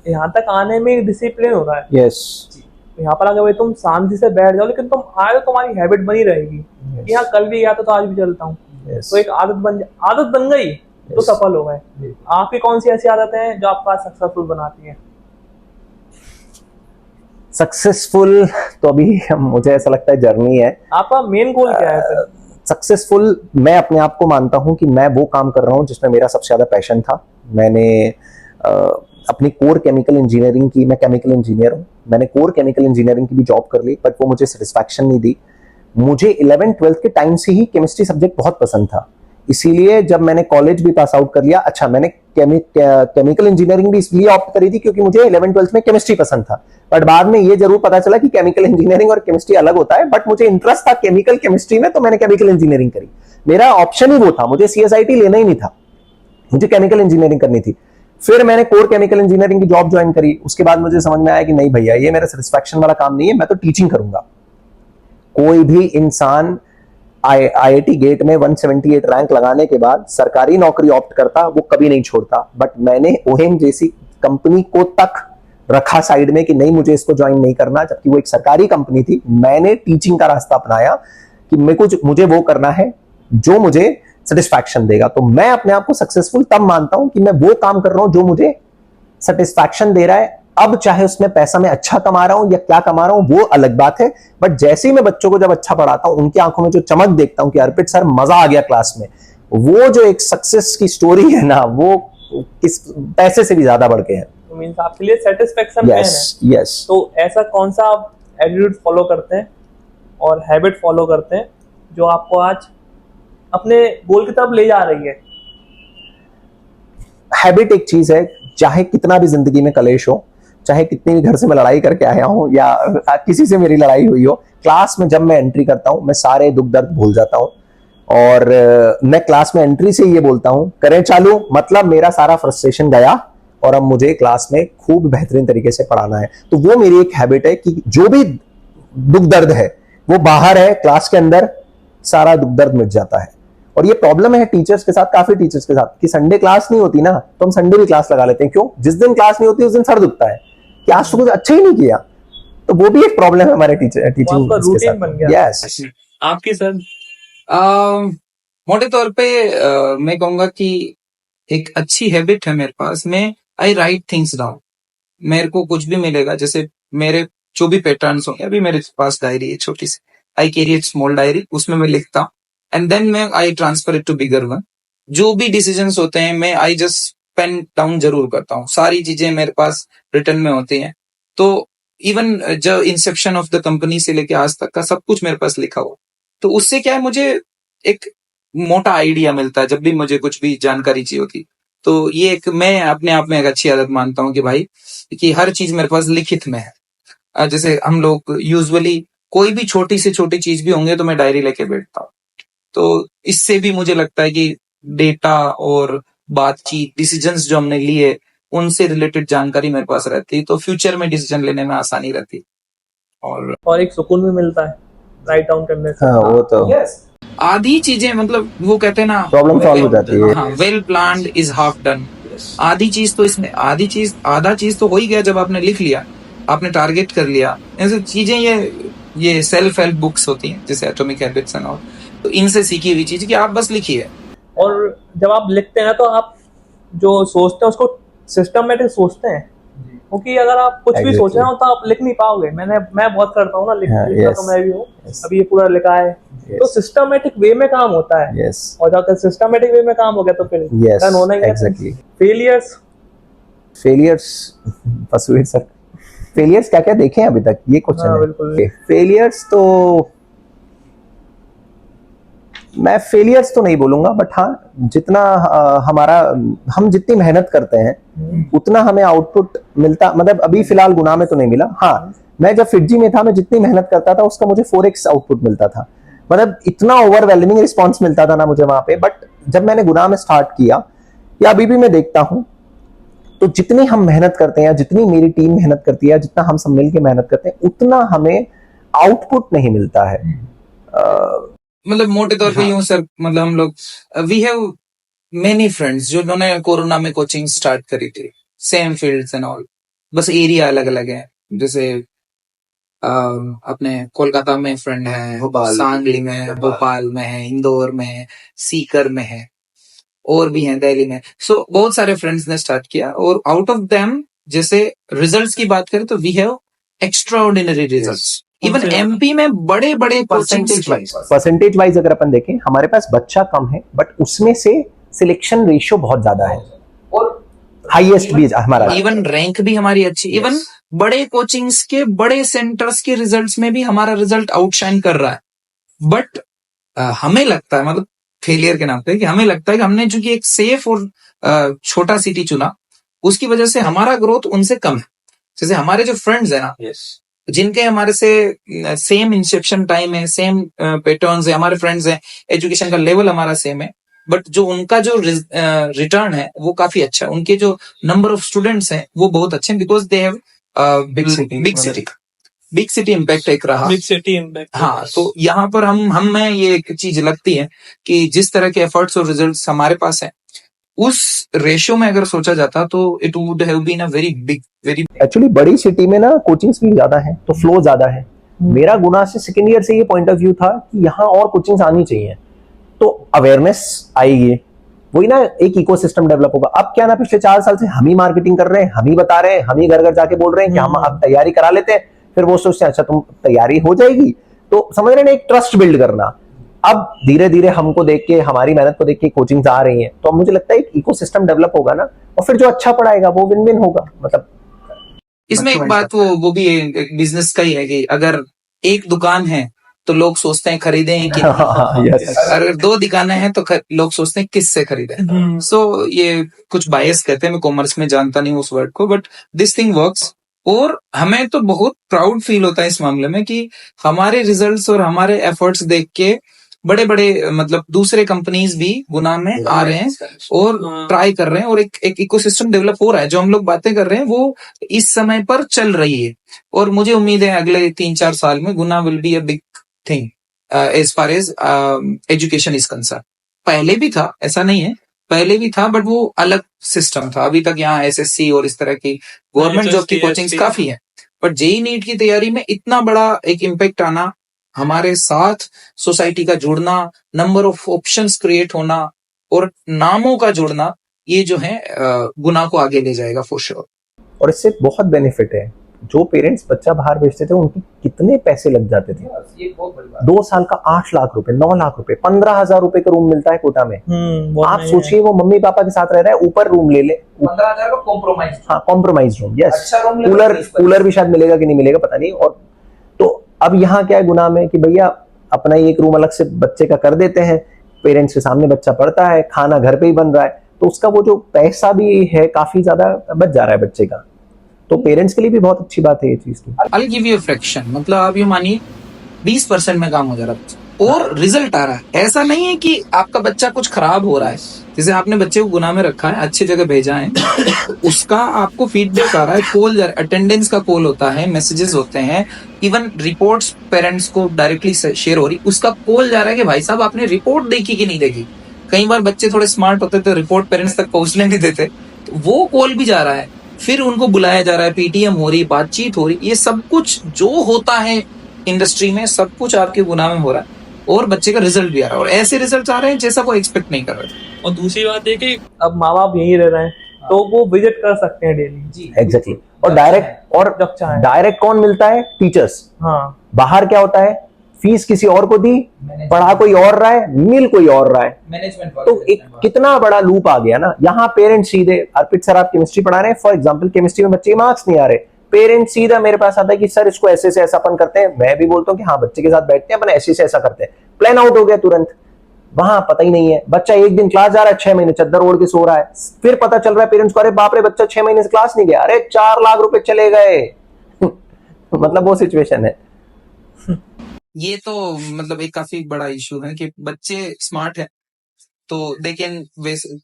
यहाँ तक आने में डिसिप्लिन होता है। यस, यहाँ पर अगर भाई तुम शांति से बैठ जाओ, लेकिन तुम आए तो तुम्हारी हैबिट बनी रहेगी कि हाँ कल भी गया था तो आज भी चलता हूँ। तो एक आदत बन गई तो सफल हो गए। आपकी कौन सी ऐसी आदतें हैं जो आपका सक्सेसफुल बनाती हैं? सक्सेसफुल तो अभी मुझे ऐसा लगता है जर्नी है। आपका मेन गोल क्या है? सक्सेसफुल मैं अपने आप को मानता हूं कि मैं वो काम कर रहा हूं जिसमें मेरा सबसे ज्यादा पैशन था। मैंने अपनी कोर केमिकल इंजीनियरिंग की, मैं केमिकल इंजीनियर हूं, मैंने कोर केमिकल इंजीनियरिंग की भी जॉब कर ली, बट वो मुझे सेटिस्फैक्शन नहीं दी। मुझे 11th-12th के टाइम से ही केमिस्ट्री सब्जेक्ट बहुत पसंद था, इसीलिए जब मैंने कॉलेज भी पास आउट कर लिया, अच्छा मैंने केमिकल इंजीनियरिंग भी इसलिए ऑप्ट करी थी क्योंकि मुझे 11th-12th में केमिस्ट्री पसंद था। बट बाद में ये जरूर पता चला कि केमिकल इंजीनियरिंग और केमिस्ट्री अलग होता है, बट मुझे इंटरेस्ट था केमिकल केमिस्ट्री में, तो मैंने केमिकल इंजीनियरिंग करी। मेरा ऑप्शन ही वो था, मुझे CSIT लेना ही नहीं था, मुझे केमिकल इंजीनियरिंग करनी थी। फिर मैंने कोर केमिकल इंजीनियरिंग की जॉब ज्वाइन करी। उसके बाद मुझे समझ में आया कि नहीं भैया, ये मेरा सेटिस्फैक्शन वाला काम नहीं है, मैं तो टीचिंग करूंगा। कोई भी इंसान IIT गेट में 178 रैंक लगाने के बाद सरकारी नौकरी ऑप्ट करता, वो कभी नहीं छोड़ता। बट मैंने OHM जैसी कंपनी को तक रखा साइड में कि नहीं मुझे इसको ज्वाइन नहीं करना, जबकि वो एक सरकारी कंपनी थी। मैंने टीचिंग का रास्ता अपनाया कि मुझे वो करना है जो मुझे सेटिस्फैक्शन देगा। तो मैं अपने आप को सक्सेसफुल तब मानता हूं कि मैं वो काम कर रहा हूं जो मुझे सेटिस्फैक्शन दे रहा है। अब चाहे उसमें पैसा मैं अच्छा कमा रहा हूं या क्या कमा रहा हूं वो अलग बात है, बट जैसे ही मैं बच्चों को जब अच्छा पढ़ाता हूं, उनकी आंखों में जो चमक देखता हूं कि अर्पित सर मजा आ गया क्लास में, वो जो एक सक्सेस की स्टोरी है ना, वो किस पैसे से भी ज्यादा बढ़ के है। मींस आपके लिए सेटिस्फेक्शन पेन है। यस। तो ऐसा कौन सा आप एटीट्यूड फॉलो करते हैं और हैबिट फॉलो करते हैं जो आपको आज अपने गोल की तरफ ले जा रही है? हैबिट एक चीज है, चाहे कितना भी जिंदगी में कलेश हो, चाहे कितनी भी घर से मैं लड़ाई करके आया हूं या किसी से मेरी लड़ाई हुई हो, क्लास में जब मैं एंट्री करता हूं मैं सारे दुख दर्द भूल जाता हूं और मैं क्लास में एंट्री से ये बोलता हूं करें चालू, मतलब मेरा सारा फ्रस्ट्रेशन गया और अब मुझे क्लास में खूब बेहतरीन तरीके से पढ़ाना है। तो वो मेरी एक हैबिट है कि जो भी दुख दर्द है वो बाहर है, क्लास के अंदर सारा दुख दर्द मिट जाता है। और ये प्रॉब्लम है टीचर्स के साथ, काफी टीचर्स के साथ, कि संडे क्लास नहीं होती ना तो हम संडे भी क्लास लगा लेते हैं। क्यों? जिस दिन क्लास नहीं होती उस दिन सर दुखता है कि आज तो कुछ अच्छा ही नहीं किया। तो वो भी एक प्रॉब्लम है हमारे टीचिंग रूटीन बन गया। यस। आपकी सर? मोटे तौर पे मैं कहूंगा कि एक अच्छी हैबिट है मेरे पास, मैं आई राइट थिंग्स डाउन। मेरे को कुछ भी मिलेगा, जैसे मेरे जो भी पैटर्न्स होंगे, अभी मेरे पास डायरी है छोटी सी, I carry it small diary, उसमें मैं लिखता हूँ एंड देन मैं I transfer it to bigger one. जो भी डिसीजंस होते हैं मैं आई जस्ट पेन डाउन जरूर करता हूँ, सारी चीजें मेरे पास रिटर्न में होती हैं। तो इवन जो इंसेप्शन ऑफ द कंपनी से लेके आज तक का सब कुछ मेरे पास लिखा हुआ। तो उससे क्या है, मुझे एक मोटा आइडिया मिलता है जब भी मुझे कुछ भी जानकारी चाहिए होती। तो ये एक मैं अपने आप में एक अच्छी आदत मानता हूँ कि भाई कि हर चीज मेरे पास लिखित में है। जैसे हम लोग यूजुअली कोई भी छोटी से छोटी चीज भी होंगे तो मैं डायरी लेके बैठता हूँ। तो इससे भी मुझे लगता है कि डेटा और बातचीत, डिसीजंस जो हमने लिए उनसे रिलेटेड जानकारी मेरे पास रहती है, तो फ्यूचर में डिसीजन लेने में आसानी रहती और एक सुकून भी मिलता है राइट डाउन करने से। हाँ, वो तो आधी चीजें, मतलब वो कहते हैं ना, प्रॉब्लम सॉल्व हो जाती है। हाँ, well planned is half done. आधी चीज तो इसमें आधा चीज तो हो ही गया जब आपने लिख लिया, आपने टारगेट कर लिया। ऐसे चीजें ये सेल्फ हेल्प बुक्स होती हैं जैसे एटॉमिक हैबिट्स एंड ऑल, तो इनसे सीखी हुई चीज कि आप बस लिखिए। और जब आप लिखते हैं तो आप जो सोचते हैं उसको सिस्टमेटिक सोचते हैं, क्योंकि अगर आप कुछ भी सोच रहे हो तो आप लिख नहीं पाओगे। मैं बहुत करता हूँ ना, लिखता तो मैं भी हूँ। अभी ये पूरा लिखा है तो सिस्टमेटिक वे में काम होता है। और जब सिस्टमेटिक वे में काम हो गया तो फिर डन होना ही है। फेलियर्स क्या क्या देखे अभी तक, ये क्वेश्चन है। फेलियर्स तो मैं फेलियर्स तो नहीं बोलूंगा, बट हाँ जितना हम जितनी मेहनत करते हैं उतना हमें आउटपुट मिलता, मतलब अभी फिलहाल गुना में तो नहीं मिला। हाँ, मैं जब फिटजी में था मैं जितनी मेहनत करता था उसका मुझे 4x आउटपुट मिलता था, मतलब इतना ओवरवेलमिंग रिस्पॉन्स मिलता था ना मुझे वहां पे। बट जब मैंने गुना में स्टार्ट किया या अभी भी मैं देखता हूं तो जितनी हम मेहनत करते हैं, जितनी मेरी टीम मेहनत करती है, जितना हम सब मिलकर मेहनत करते हैं, उतना हमें आउटपुट नहीं मिलता है। मतलब मोटे तौर पे यूं सर, मतलब हम लोग वी हैव मेनी फ्रेंड्स जो उन्होंने कोरोना में कोचिंग स्टार्ट करी थी, सेम फील्ड्स एंड ऑल, बस एरिया अलग अलग है। जैसे अपने कोलकाता में फ्रेंड है, सांगली में है, भोपाल में है, इंदौर में है, सीकर में है, और भी हैं दिल्ली में। सो बहुत सारे फ्रेंड्स ने स्टार्ट किया और आउट ऑफ देम जैसे रिजल्ट्स की बात करें तो we have extraordinary results. Even MP में बड़े बड़े परसेंटेज वाइज अगर अपन देखें, हमारे पास बच्चा कम है बट उसमें से सिलेक्शन रेशियो बहुत ज्यादा है और हाईएस्ट भी हमारा। इवन रैंक भी हमारी अच्छी, इवन बड़े कोचिंग्स के बड़े सेंटर्स के रिजल्ट्स में भी हमारा रिजल्ट आउटशाइन कर रहा है। बट हमें लगता है, मतलब फेलियर के नाम पे, कि हमें लगता है कि हमने चूंकि एक सेफ और छोटा सिटी चुना, उसकी वजह से हमारा ग्रोथ उनसे कम है। जैसे हमारे जो फ्रेंड्स है ना, जिनके हमारे से सेम इंसेप्शन टाइम है, सेम पैटर्न्स है, हमारे फ्रेंड्स हैं, एजुकेशन का लेवल हमारा सेम है, बट जो उनका जो रिटर्न है वो काफी अच्छा है। उनके जो नंबर ऑफ स्टूडेंट्स हैं वो बहुत अच्छे हैं, because they have big city impact एक रहा। बिग सिटी इम्पैक्ट, हाँ। तो यहाँ पर हम में ये एक चीज लगती है कि जिस तरह के एफर्ट्स और रिजल्ट्स हमारे पास है उस रेशियो में अगर सोचा जाता तो it would have been a very big very actually बड़ी सिटी में ना कोचिंग्स भी ज्यादा है तो फ्लो ज्यादा है। मेरा गुना से सेकेंड ईयर से ये पॉइंट ऑफ व्यू था कि यहाँ और कोचिंग्स आनी चाहिए तो अवेयरनेस आएगी, वही ना एक इकोसिस्टम डेवलप होगा। अब क्या ना पिछले 4 साल से हम ही मार्केटिंग कर रहे हैं, हम ही बता रहे हैं, हम ही घर घर जाके बोल रहे हैं कि हम अब तैयारी करा लेते हैं, फिर वो सोचते हैं अच्छा तुम तैयारी हो जाएगी, तो समझ रहे हैं एक ट्रस्ट बिल्ड करना। अब धीरे धीरे हमको देख के, हमारी मेहनत को देख के कोचिंग्स आ रही हैं, तो अब मुझे लगता है एक इकोसिस्टम डेवलप होगा ना, और फिर जो अच्छा पढ़ाएगा वो विन विन होगा। मतलब इसमें एक बात वो भी एक बिजनेस का ही है कि अगर एक दुकान है तो लोग सोचते हैं खरीदें कि yes. अगर 2 दुकानें हैं तो लोग सोचते हैं किससे खरीदें। सो ये कुछ बायस कहते हैं, मैं कॉमर्स में जानता नहीं उस वर्ड को, बट दिस थिंग वर्क्स। और हमें तो बहुत प्राउड फील होता है इस मामले में कि हमारे रिजल्ट्स और हमारे एफर्ट्स देख के बड़े बड़े मतलब दूसरे कंपनीज भी गुना में आ रहे हैं और ट्राई कर रहे हैं, और एक इकोसिस्टम डेवलप हो रहा है। जो हम लोग बातें कर रहे हैं वो इस समय पर चल रही है, और मुझे उम्मीद है अगले 3-4 साल में गुना will be a big thing as far as education is concern. पहले भी था, ऐसा नहीं है, पहले भी था, बट वो अलग सिस्टम था। अभी तक यहाँ एसएससी और इस तरह की गवर्नमेंट जॉब की कोचिंग्स काफी है, बट जेई नीट की तैयारी में इतना बड़ा एक इम्पैक्ट आना, हमारे साथ सोसाइटी का जुड़ना, नंबर ऑफ ऑप्शंस क्रिएट होना और नामों का जुड़ना, ये जो है गुना को आगे ले जाएगा फॉर श्योर। और इससे बहुत बेनिफिट है। जो पेरेंट्स बच्चा बाहर भेजते थे उनके कितने पैसे लग जाते थे, ये बहुत बड़ी बात। 2 साल का 8 लाख रुपए, 9 लाख रुपए, 15,000 रुपए का रूम मिलता है कोटा में। आप सोचिए वो मम्मी पापा के साथ रह रहा है, ऊपर रूम ले ले 15,000 का कॉम्प्रोमाइज, हाँ कॉम्प्रोमाइज रूम, यस। अच्छा रूम, कूलर भी शायद मिलेगा कि नहीं मिलेगा पता नहीं। और तो अब यहाँ क्या है गुना में कि भैया अपना एक रूम अलग से बच्चे का कर देते हैं, पेरेंट्स के सामने बच्चा पढ़ता है, खाना घर पे ही बन रहा है, तो उसका वो जो पैसा भी है काफी ज्यादा बच जा रहा है बच्चे का, तो पेरेंट्स के लिए भी बहुत अच्छी बात है ये चीज की। I'll give you a fraction, मतलब आप ये मानिए 20% में काम हो जा रहा है और रिजल्ट आ रहा है। ऐसा नहीं है कि आपका बच्चा कुछ खराब हो रहा है, जैसे आपने बच्चे को गुना में रखा है, अच्छी जगह भेजा है, उसका आपको फीडबैक आ रहा है, कॉल जा रहा है, अटेंडेंस का कॉल होता है, मैसेजेस होते हैं, इवन रिपोर्ट्स पेरेंट्स को डायरेक्टली शेयर हो रही, उसका कॉल जा रहा है कि भाई साहब आपने रिपोर्ट देखी कि नहीं देखी। कई बार बच्चे थोड़े स्मार्ट होते तो रिपोर्ट पेरेंट्स तक पहुंचने नहीं देते, तो वो कॉल भी जा रहा है, फिर उनको बुलाया जा रहा है, पीटीएम हो रही, बातचीत हो रही, ये सब कुछ जो होता है इंडस्ट्री में सब कुछ आपके गुना में हो रहा है, और बच्चे का रिजल्ट भी आ रहा है, और ऐसे रिजल्ट आ रहे हैं जैसा वो एक्सपेक्ट नहीं कर रहे थे। और दूसरी बात है कि अब माँ बाप यहीं रह रहे हैं तो वो विजिट कर सकते हैं डेली जी, एग्जैक्टली। और डायरेक्ट कौन मिलता है? टीचर्स। हाँ, बाहर क्या होता है, फीस किसी और को दी, पढ़ा कोई और रहा है, मिल कोई और रहा है, मैनेजमेंट तो एक कितना बड़ा लूप आ गया ना। यहाँ पेरेंट्स सीधे, अर्पित सर आप केमिस्ट्री पढ़ा रहे हैं फॉर एग्जांपल, केमिस्ट्री में बच्चे के मार्क्स नहीं आ रहे, पेरेंट्स सीधा मेरे पास आता है कि सर इसको ऐसे से ऐसा अपन करते हैं, मैं भी बोलता हूँ कि हाँ बच्चे के साथ बैठते हैं अपन ऐसे से ऐसा करते हैं, प्लान आउट हो गया तुरंत। वहां पता ही नहीं है, बच्चा एक दिन क्लास जा रहा है, 6 महीने चद्दर ओढ़ के सो रहा है, फिर पता चल रहा है पेरेंट्स को, अरे बाप रे बच्चा 6 महीने से क्लास नहीं गया, अरे 4 लाख रुपए चले गए। मतलब वो सिचुएशन है। ये तो मतलब एक काफी बड़ा इशू है कि बच्चे स्मार्ट है तो दे कैन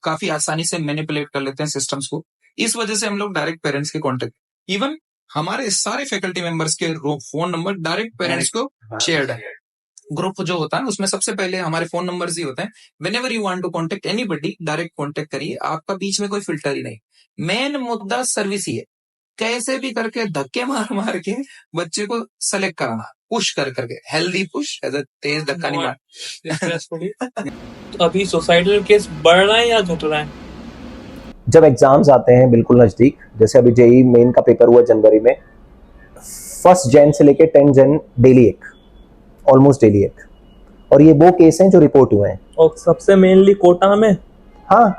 काफी आसानी से मैनिपुलेट कर लेते हैं सिस्टम्स को। इस वजह से हम लोग डायरेक्ट पेरेंट्स के कांटेक्ट, इवन हमारे सारे फैकल्टी मेंबर्स के फोन नंबर डायरेक्ट पेरेंट्स को शेयर्ड है। ग्रुप जो होता है उसमें सबसे पहले हमारे फोन नंबर्स ही होते हैं। Whenever you want to contact anybody direct contact करिए, आपका बीच में कोई फिल्टर ही नहीं। मेन मुद्दा सर्विस ही है, कैसे भी करके धक्के मार मार के बच्चे को सेलेक्ट कराना, पुश कर करके, हेल्दी पुश, ऐसा तेज धक्का नहीं मार। तो अभी सुसाइडल केस बढ़ रहा है या घट रहा है? जब एग्जाम्स आते हैं बिल्कुल नजदीक, जैसे अभी जेई मेन का पेपर हुआ जनवरी में, 1 जन से लेके 10 जन डेली एक, ऑलमोस्ट डेली एक, और ये वो केस हैं जो रिपोर्ट हुए हैं। और सबसे मेनली कोटा में, हाँ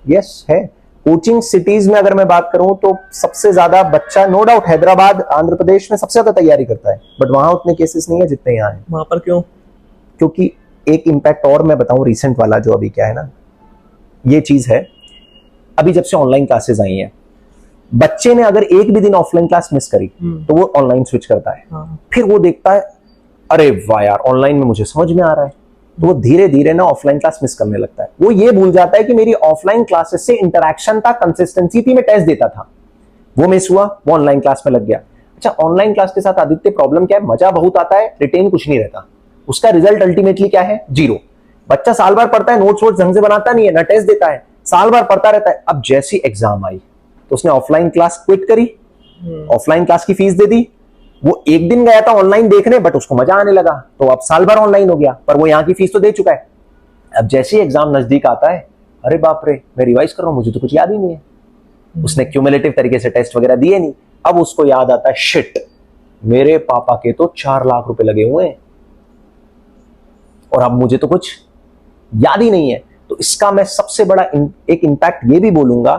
यस है। कोचिंग सिटीज में अगर मैं बात करूं तो सबसे ज्यादा बच्चा नो डाउट हैदराबाद आंध्र प्रदेश में सबसे ज्यादा तैयारी करता है, बट वहां उतने केसेस नहीं है जितने यहाँ हैं। वहां पर क्यों? क्योंकि एक इम्पैक्ट और मैं बताऊं रिसेंट वाला जो अभी क्या है ना, ये चीज है, अभी जब से ऑनलाइन क्लासेस आई हैं, बच्चे ने अगर एक भी दिन ऑफलाइन क्लास मिस करी तो वो ऑनलाइन स्विच करता है। फिर वो देखता है अरे वाह यार ऑनलाइन में मुझे समझ में आ रहा है, तो वो धीरे धीरे ना ऑफलाइन क्लास मिस करने लगता है। वो ये भूल जाता है कि मेरी ऑफलाइन क्लासेस से इंटरेक्शन था, कंसिस्टेंसी थी, मैं टेस्ट देता था, वो मिस हुआ, वो ऑनलाइन क्लास में लग गया। अच्छा, ऑनलाइन क्लास के साथ आदित्य प्रॉब्लम क्या है, मजा बहुत आता है, रिटेन कुछ नहीं रहता, उसका रिजल्ट अल्टीमेटली क्या है, 0। बच्चा साल भर पढ़ता है, नोट्स वोट्स ढंग से बनाता नहीं है, ना टेस्ट देता है, साल भर पढ़ता रहता है। अब जैसी एग्जाम आई तो उसने ऑफलाइन क्लास क्विट करी, ऑफलाइन क्लास की फीस दे दी। वो एक दिन गया था ऑनलाइन देखने, बट उसको मजा आने लगा, तो अब साल भर ऑनलाइन हो गया, पर वो यहाँ की फीस तो दे चुका है। अब जैसे एग्जाम नजदीक आता है, अरे बाप रे, मैं रिवाइज कर रहा हूं, मुझे तो कुछ याद ही नहीं है। उसने क्यूमुलेटिव तरीके से टेस्ट वगैरह दिए नहीं। अब उसको याद आता है, शिट, मेरे पापा के तो 4 लाख रुपए लगे हुए हैं और अब मुझे तो कुछ याद ही नहीं है। तो इसका मैं सबसे बड़ा एक इंपैक्ट ये भी बोलूंगा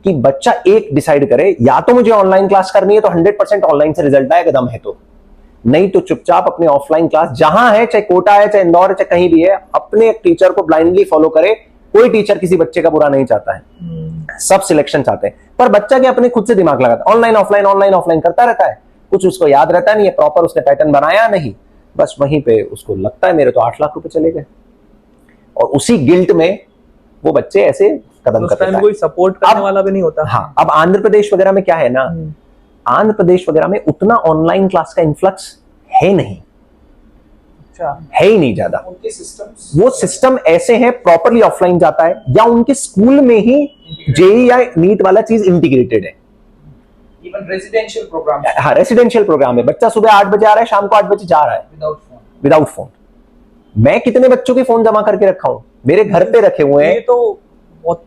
कि बच्चा एक डिसाइड करे, या तो मुझे ऑनलाइन क्लास करनी है तो 100% ऑनलाइन से रिजल्ट आएगा, दम है तो, नहीं तो चुपचाप अपने ऑफलाइन क्लास जहां है, चाहे कोटा है, चाहे इंदौर है, चाहे कहीं भी है, अपने टीचर को ब्लाइंडली फॉलो करे। कोई टीचर किसी बच्चे का बुरा नहीं चाहता है, सब सिलेक्शन चाहते हैं, पर बच्चा के अपने खुद से दिमाग लगाता है, ऑनलाइन ऑफलाइन करता रहता है, कुछ उसको याद रहता नहीं है, प्रॉपर उसने पैटर्न बनाया नहीं, बस वहीं पे उसको लगता है मेरे तो 8 लाख रुपए चले गए, और उसी गिल्ट में वो बच्चे ऐसे कदम करते हैं। कोई सपोर्ट करने वाला भी नहीं होता। हाँ, अब आंध्र प्रदेश वगैरह में क्या है ना, आंध्र प्रदेश वगैरह में उतना ऑनलाइन क्लास का इन्फ्लक्स है नहीं, है ही नहीं ज्यादा। वो सिस्टम ऐसे हैं, प्रॉपरली ऑफलाइन जाता है, या उनके स्कूल में ही जेई या नीट वाला चीज इंटीग्रेटेड है। इवन रेजिडेंशियल प्रोग्राम, हाँ, रेसिडेंशियल प्रोग्राम है। बच्चा सुबह 8 बजे आ रहा है, शाम को 8 बजे जा रहा है विदाउट फोन। मैं कितने बच्चों के फोन जमा करके रखा हूं, मेरे घर पे रखे हुए हैं। ये तो बहुत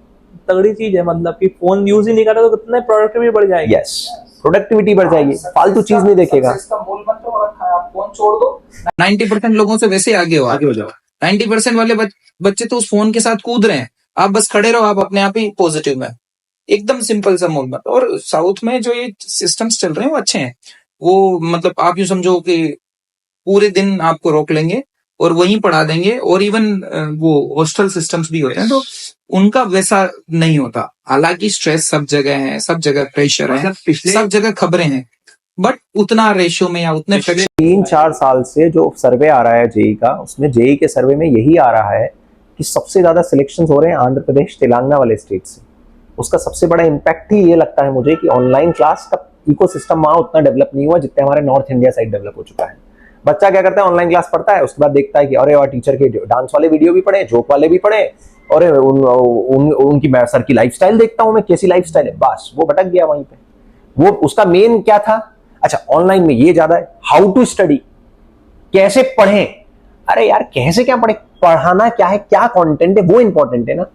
तगड़ी चीज है, मतलब कि फोन यूज ही नहीं कर रहा तो कितने प्रोडक्टिविटी बढ़ जाएगी। यस, प्रोडक्टिविटी बढ़ जाएगी, फालतू चीज नहीं देखेगा। इसका मूल मंत्र हो रखा है, आप फोन छोड़ दो। 90% लोगों से वैसे आगे हो जाओ। 90% वाले बच्चे तो उस फोन के साथ कूद रहे हैं, आप बस खड़े रहो, आप अपने आप ही पॉजिटिव में। एकदम सिंपल सा मूल मंत्र। और साउथ में जो ये सिस्टम्स चल रहे हैं वो अच्छे हैं। वो मतलब आप यूं समझो कि पूरे दिन आपको रोक लेंगे और वहीं पढ़ा देंगे, और इवन वो हॉस्टल सिस्टम्स भी होते हैं तो उनका वैसा नहीं होता। हालांकि स्ट्रेस सब जगह है, सब जगह प्रेशर है, सब जगह खबरें हैं, बट उतना रेशियो में या उतने 3-4 साल से जो सर्वे आ रहा है जेई का, उसमें जेई के सर्वे में यही आ रहा है कि सबसे ज्यादा सिलेक्शंस हो रहे हैं आंध्र प्रदेश, तेलंगाना वाले स्टेट से। उसका सबसे बड़ा इम्पैक्ट ही ये लगता है मुझे कि ऑनलाइन क्लास का इकोसिस्टम वहां उतना डेवलप नहीं हुआ जितने हमारे नॉर्थ इंडिया साइड डेवलप हो चुका है। बच्चा क्या करता है, ऑनलाइन क्लास पढ़ता है, उसके बाद देखता है कि अरे वाह, टीचर के डांस वाले वीडियो भी पढ़े, जोक वाले भी पढ़े, और उनकी मैं सर की लाइफस्टाइल देखता हूं, मैं कैसी लाइफस्टाइल है, बस वो भटक गया वहीं पे। वो उसका मेन क्या था, अच्छा ऑनलाइन में ये ज्यादा है, हाउ टू स्टडी, कैसे पढ़ें। अरे यार, कैसे क्या पढ़े, पढ़ाना क्या है, क्या कंटेंट है, वो इंपॉर्टेंट है ना।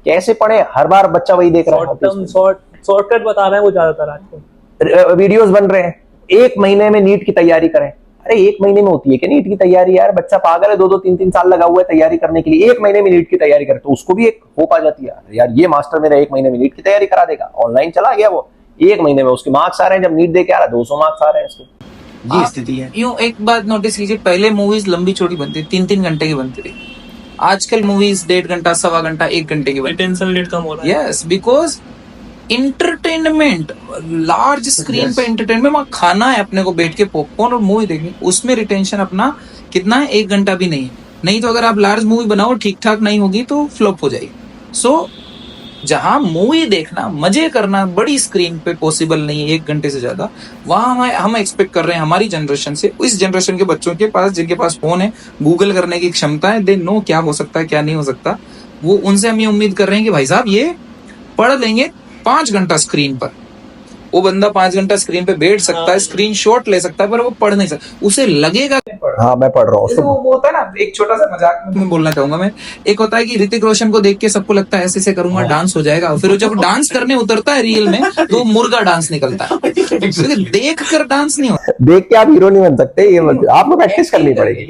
कैसे पढ़े, हर बार बच्चा वही देख रहा है, शॉर्टकट बता रहे हैं वो ज्यादातर आजकल। वीडियोस बन रहे हैं, 1 महीने में नीट की तैयारी करें। अरे 1 महीने में होती है कि नीट की तैयारी, यार बच्चा पागल है, 2-2, 3-3 साल लगा हुआ है तैयारी करने के लिए, 1 महीने में नीट की तैयारी करे तो उसको भी एक होप आ जाती है, यार ये मास्टर मेरा 1 महीने में नीट की तैयारी करा देगा। ऑनलाइन चला गया वो, 1 महीने में उसके मार्क्स आ रहे हैं, जब नीट दे के आ रहा है 200 मार्क्स आ रहे हैं इसके। ये स्थिति है। यूं एक बात नोटिस कीजिए, पहले मूवीज लंबी छोटी बनती थी, 3-3 घंटे की बनती थी। आजकल मूवीज 1.5 घंटा, 1.25 घंटा, 1 घंटे की बनती है। टेंशन रेट कम हो रहा है। Yes, because entertainment, large screen पे एंटरटेनमेंट, वहां खाना है अपने को बैठ के पॉपकॉर्न और मूवी देखनी, उसमें रिटेंशन अपना कितना है, 1 घंटा भी नहीं है। नहीं तो अगर आप लार्ज मूवी बनाओ, ठीक ठाक नहीं होगी तो फ्लॉप हो जाएगी। सो जहां मूवी देखना, मजे करना बड़ी स्क्रीन पे पॉसिबल नहीं है 1 घंटे से ज्यादा, वहां हम एक्सपेक्ट कर रहे हैं हमारी जनरेशन से, इस जनरेशन के बच्चों के पास जिनके पास फोन है, गूगल करने की क्षमता है, दे नो क्या हो सकता है क्या नहीं हो सकता, वो उनसे हम ये उम्मीद कर रहे हैं कि भाई साहब ये पढ़ लेंगे 5 घंटा स्क्रीन पर। वो बंदा 5 घंटा स्क्रीन पे बैठ सकता है, स्क्रीनशॉट ले सकता है, पर वो पढ़ नहीं सकता, उसे लगेगा। हाँ, मैं पढ़ रहा हूँ। वो होता है ना, एक छोटा सा मजाक में बोलना चाहूंगा मैं, एक होता है कि ऋतिक रोशन को देख के सबको लगता है ऐसे ऐसे करूंगा डांस हो जाएगा, फिर वो जब डांस करने उतरता है रियल में तो मुर्गा डांस निकलता है। देख कर डांस नहीं होता, देख के आप हीरो नहीं बन सकते, ये आपको प्रैक्टिस करनी पड़ेगी।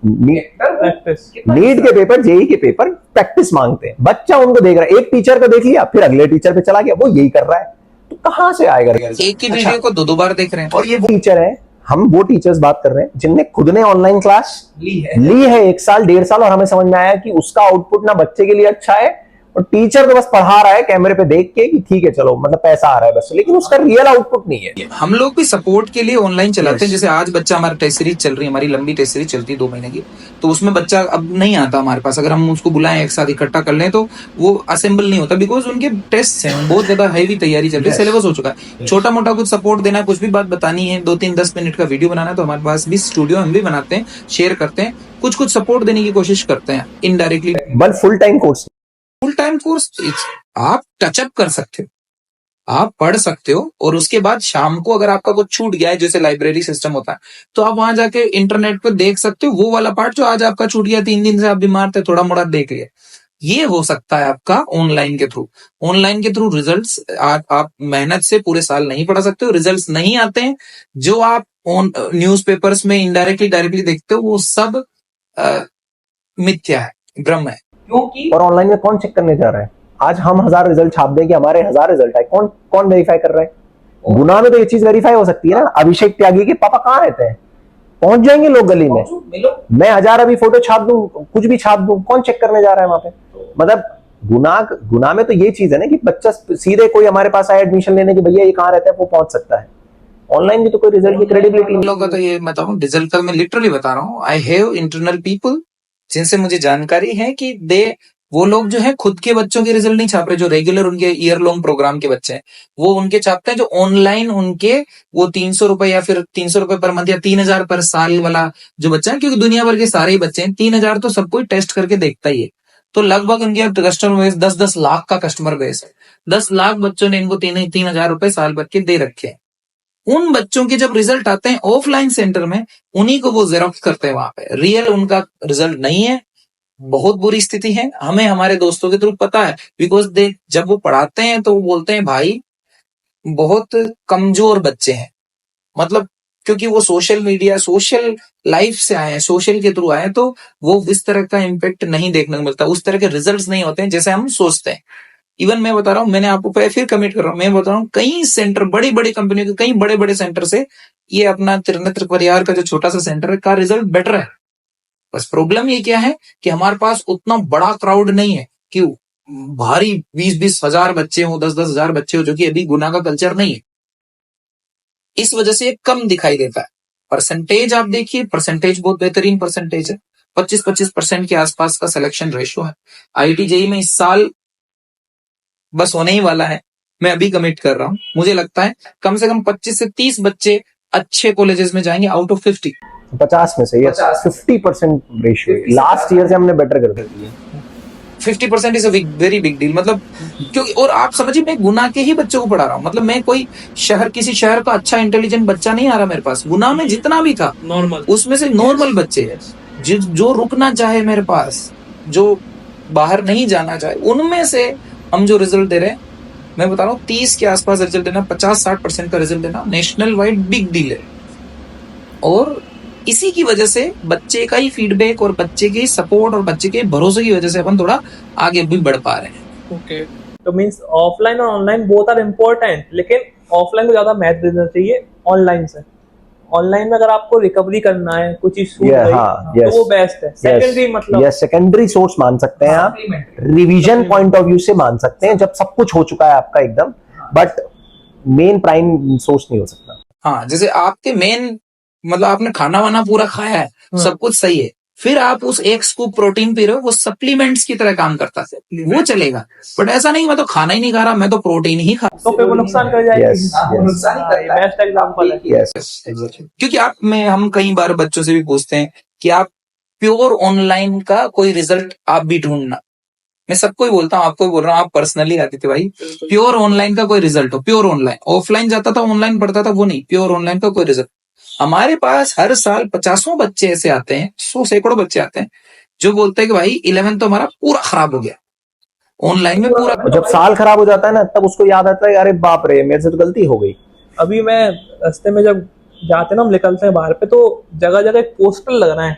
नीट के पेपर, जेई के पेपर प्रैक्टिस मांगते हैं। बच्चा उनको देख रहा है, एक टीचर को देख लिया, फिर अगले टीचर पे चला गया, वो यही कर रहा है, तो कहां से आएगा। एक ही वीडियो को 2-2 बार देख रहे हैं। और ये वो टीचर है, हम वो टीचर्स बात कर रहे हैं जिनने खुद ने ऑनलाइन क्लास ली है 1 साल 1.5 साल, और हमें समझ में आया कि उसका आउटपुट ना बच्चे के लिए अच्छा है, और टीचर तो बस पढ़ा रहा है कैमरे पे देख के कि ठीक है चलो, मतलब पैसा आ रहा है बस, लेकिन उसका रियल आउटपुट नहीं है। हम लोग भी सपोर्ट के लिए ऑनलाइन चलाते हैं। जैसे आज बच्चा, हमारा टेस्ट सीरीज चल रही है, हमारी लंबी टेस्ट सीरीज चलती है 2 महीने की, तो उसमें बच्चा अब नहीं आता हमारे पास। अगर हम उसको बुलाएं, एक साथ इकट्ठा कर लें, तो वो असेंबल नहीं होता, बिकॉज उनके टेस्ट हैं, बहुत ज्यादा हैवी तैयारी चल रही है, सिलेबस हो चुका है। छोटा मोटा कुछ सपोर्ट देना है, कुछ भी बात बतानी है, 2-3-10 मिनट का वीडियो बनाना है, तो हमारे पास भी स्टूडियो, हम भी बनाते हैं, शेयर करते हैं, कुछ सपोर्ट देने की कोशिश करते हैं इनडायरेक्टली। बल full time course full time course आप टचअप कर सकते हो, आप पढ़ सकते हो, और उसके बाद शाम को अगर आपका कुछ छूट गया है, जैसे लाइब्रेरी सिस्टम होता है, तो आप वहां जाके इंटरनेट पे देख सकते हो वो वाला पार्ट जो आज आपका छूट गया, 3 दिन से आप बीमार थे, थोड़ा मोड़ा देख लिया। ये हो सकता है आपका ऑनलाइन के थ्रू। ऑनलाइन के थ्रू रिजल्ट्स आप मेहनत से पूरे साल नहीं पढ़ा सकते हो, रिजल्ट्स नहीं आते हैं। जो आप न्यूज़पेपर्स में इनडायरेक्टली डायरेक्टली देखते हो वो सब मिथ्या है, भ्रम है। क्योंकि और ऑनलाइन में कौन चेक करने जा रहा है? आज हम 1000 रिजल्ट छाप दें कि हमारे 1000 रिजल्ट आए, कौन कौन वेरीफाई कर रहा है? गुना में तो ये चीज वेरीफाई हो सकती है ना। अभिषेक त्यागी के पापा कहाँ रहते हैं? पहुंच जाएंगे लोग गली में। मैं 1000 अभी फोटो छाप दूं, कुछ भी छाप दूं, कौन चेक करने जा रहा है वहां पे? मतलब गुना में तो ये चीज है ना कि बच्चा सीधे कोई हमारे पास आए एडमिशन लेने की, भैया ये कहाँ रहता है, वो पहुंच सकता है। ऑनलाइन में तो कोई रिजल्ट की क्रेडिबिलिटी नहीं। लोगों का तो ये बताऊं, रिजल्ट का मैं लिटरली बता रहा हूँ, आई हैव इंटरनल पीपल जिनसे मुझे जानकारी है कि वो लोग जो है खुद के बच्चों के रिजल्ट नहीं छाप रहे, जो रेगुलर उनके ईयर लॉन्ग प्रोग्राम के बच्चे हैं वो उनके छापते हैं। जो ऑनलाइन उनके वो 300 रुपए या फिर 300 रुपए पर मंथ या 3000 पर साल वाला जो बच्चा है, क्योंकि दुनिया भर के सारे ही बच्चे हैं, 3000 तो सब कोई टेस्ट करके देखता ही है। तो लगभग उनके कस्टमर बेस 10-10 लाख का कस्टमर बेस है। 10 लाख बच्चों ने इनको 3,000 रुपए साल भर के दे रखे हैं। उन बच्चों के जब रिजल्ट आते हैं ऑफलाइन सेंटर में, उन्हीं को वो जेरोक्स करते हैं वहां पे, रियल उनका रिजल्ट नहीं है। बहुत बुरी स्थिति है, हमें हमारे दोस्तों के थ्रू पता है, बिकॉज जब वो पढ़ाते हैं तो वो बोलते हैं भाई बहुत कमजोर बच्चे हैं, मतलब क्योंकि वो सोशल मीडिया सोशल लाइफ से आए हैं, सोशल के थ्रू आए हैं, तो वो इस तरह का इम्पैक्ट नहीं देखने को मिलता, उस तरह के रिजल्ट्स नहीं होते हैं जैसे हम सोचते हैं। इवन मैं बता रहा हूँ, मैंने आपको फिर कमिट कर रहा हूँ, मैं बता रहा हूँ कई सेंटर, बड़ी बड़ी कंपनियों के कई बड़े बड़े सेंटर से ये अपना त्रिनेत्र परिहार का जो छोटा सा सेंटर है का रिजल्ट बेटर है। बस प्रॉब्लम ये क्या है कि हमारे पास उतना बड़ा क्राउड नहीं है कि भारी 20-20 हजार बच्चे हो, 10-10 हजार बच्चे हो, जो कि अभी गुना का कल्चर नहीं है। इस वजह से कम दिखाई देता है। परसेंटेज आप देखिए, परसेंटेज बहुत बेहतरीन परसेंटेज है, 25% के आसपास का सिलेक्शन रेशियो है। IIT JEE में इस साल बस होने ही वाला है, मैं अभी कमिट कर रहा हूं, मुझे लगता है कम से कम 25 से 30 बच्चे अच्छे कॉलेजेस में जाएंगे आउट ऑफ 50 में से। 50% रेशियो लास्ट ईयर से हमने बेटर कर दिया। 50% is a very big deal, मतलब क्योंकि, और आप समझिए मैं गुना के ही बच्चों को पढ़ा रहा हूँ, मतलब मैं कोई किसी शहर का अच्छा इंटेलिजेंट बच्चा नहीं आ रहा मेरे पास। गुना में जितना भी था नॉर्मल, उसमें से नॉर्मल बच्चे जो रुकना चाहे मेरे पास, जो बाहर नहीं जाना चाहे, उनमें से हम जो रिजल्ट दे रहे हैं, मैं बता रहा हूँ 30 के आसपास रिजल्ट देना, 50-60% का रिजल्ट देना नेशनल वाइड बिग डील है। और इसी की वजह से बच्चे का ही फीडबैक और बच्चे के सपोर्ट और बच्चे के भरोसे की वजह से अपन थोड़ा आगे भी बढ़ पा रहे हैं। ओके, तो मीन्स ऑफलाइन और ऑनलाइन बोथ आर इम्पोर्टेंट, लेकिन ऑफलाइन को ज्यादा महत्व देना चाहिए ऑनलाइन से। ऑनलाइन में अगर आपको रिकवरी करना है, कुछ चीज छूट गई, तो वो बेस्ट है। सेकेंडरी मतलब सेकेंडरी सोर्स मान सकते हैं आप, रिवीजन पॉइंट ऑफ व्यू से मान सकते हैं जब सब कुछ हो चुका है आपका एकदम, बट मेन प्राइम सोर्स नहीं हो सकता। हाँ, जैसे आपके मेन मतलब आपने खाना वाना पूरा खाया है, सब कुछ सही है, फिर आप उस एक स्कूप प्रोटीन पी रहे हो, वो सप्लीमेंट्स की तरह काम करता है, वो चलेगा। बट ऐसा नहीं मैं तो खाना ही नहीं खा रहा, मैं तो प्रोटीन ही खा, तो फिर वो नुकसान कर जाएगी। नुकसान ही करता है। बेस्ट एग्जांपल है। क्योंकि हम कई बार बच्चों से भी पूछते हैं कि आप प्योर ऑनलाइन का कोई रिजल्ट आप भी ढूंढना, मैं सबको ही बोलता हूँ, आपको भी बोल रहा हूँ, आप पर्सनली आते थे भाई, प्योर ऑनलाइन का कोई रिजल्ट हो, प्योर ऑनलाइन, ऑफलाइन जाता था ऑनलाइन पढ़ता था, वो नहीं, प्योर ऑनलाइन का कोई रिजल्ट। हमारे पास हर साल 50 बच्चे ऐसे आते हैं, 100 सैकड़ों बच्चे आते हैं जो बोलते हैं कि भाई 11 तो हमारा पूरा खराब हो गया ऑनलाइन में पूरा। जब साल खराब हो जाता है ना, तब उसको याद आता है अरे बाप रे मेरे से तो गलती हो गई। अभी मैं रास्ते में जब जाते ना, हम निकलते हैं बाहर पे, तो जगह जगह एक पोस्टर लग रहा है,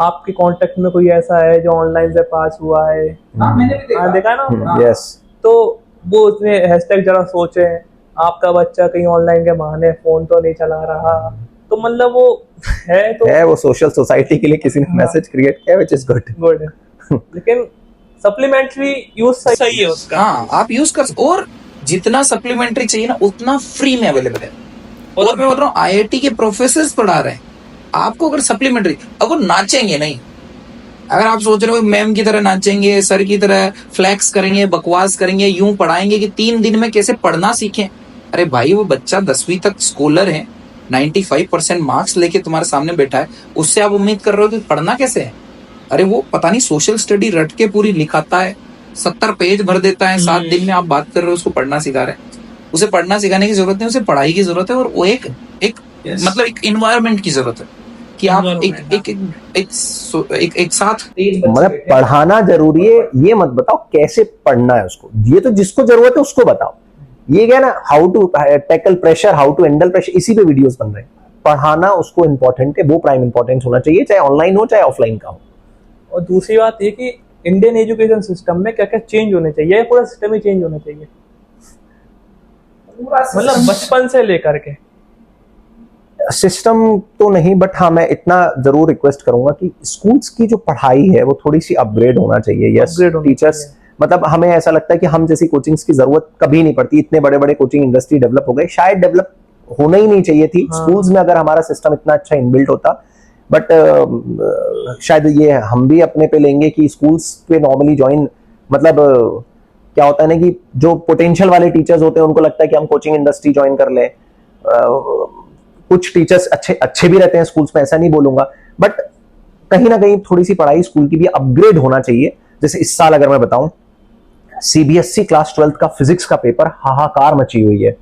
आपके कांटेक्ट में कोई ऐसा है जो ऑनलाइन से पास हुआ है। मैंने भी देखा है ना। यस, तो वो उसने हैशटैग जरा सोचे, आपका बच्चा कहीं ऑनलाइन के बहाने फोन तो नहीं चला रहा, तो मतलब वो है, तो है वो सोशल सोसाइटी के लिए किसी ने मैसेज क्रिएट किया, व्हिच इज गुड। लेकिन सप्लीमेंट्री यूज सही है उसका। हाँ, आप यूज कर, और जितना सप्लीमेंट्री चाहिए ना उतना फ्री में अवेलेबल है। और मैं बोल रहा हूँ IIT के प्रोफेसर पढ़ा रहे हैं आपको, अगर सप्लीमेंट्री, अगर नाचेंगे नहीं, अगर आप सोच रहे हो मैम की तरह नाचेंगे, सर की तरह फ्लैक्स करेंगे, बकवास करेंगे, यूं पढ़ाएंगे कि 3 दिन में कैसे पढ़ना सीखें, अरे भाई वो बच्चा 10वीं तक स्कॉलर है, 95% मार्क्स लेके तुम्हारे सामने बैठा है, उससे आप उम्मीद कर रहे हो कि पढ़ना कैसे है? अरे वो पता नहीं सोशल स्टडी रट के पूरी लिखाता है, 70 पेज भर देता है 7 दिन में, आप बात कर रहे हो उसको पढ़ना सिखा रहे हैं। उसे पढ़ना सिखाने की जरूरत नहीं, उसे पढ़ाई की जरूरत है, और वो एक मतलब एक इन्वायरमेंट की जरूरत है कि आप एक साथ मतलब पढ़ाना जरूरी है, ये मत बताओ कैसे पढ़ना है उसको, ये तो जिसको जरूरत है उसको बताओ। ये क्या ना, how to tackle pressure, how to handle pressure, इसी पे वीडियोस बन रहे हैं। पढ़ाना उसको इंपॉर्टेंट है, वो प्राइम इंपॉर्टेंस होना चाहिए, चाहे ऑनलाइन हो चाहे ऑफलाइन का हो। और दूसरी बात ये कि इंडियन एजुकेशन सिस्टम में क्या क्या चेंज होने चाहिए, पूरा सिस्टम ही चेंज होना चाहिए, मतलब बचपन से लेकर के। सिस्टम तो नहीं, बट हाँ मैं इतना जरूर रिक्वेस्ट करूंगा कि स्कूल्स की जो पढ़ाई है वो थोड़ी सी अपग्रेड होना चाहिए। यस, टीचर्स, मतलब हमें ऐसा लगता है कि हम जैसी कोचिंग्स की जरूरत कभी नहीं पड़ती, इतने बड़े बड़े कोचिंग इंडस्ट्री डेवलप हो गए, शायद डेवलप होना ही नहीं चाहिए थी स्कूल्स में, अगर हमारा सिस्टम इतना अच्छा इनबिल्ट होता। बट शायद ये हम भी अपने पे लेंगे कि स्कूल्स पे नॉर्मली ज्वाइन, मतलब क्या होता है ना कि जो पोटेंशियल वाले टीचर्स होते हैं उनको लगता है कि हम कोचिंग इंडस्ट्री ज्वाइन कर लें। कुछ टीचर्स अच्छे भी रहते हैं स्कूल्स में, ऐसा नहीं बोलूंगा, बट कहीं ना कहीं थोड़ी सी पढ़ाई स्कूल की भी अपग्रेड होना चाहिए। जैसे इस साल अगर मैं बताऊं, सीबीएसई क्लास 12th का फिजिक्स का पेपर हाहाकार मची हुई है।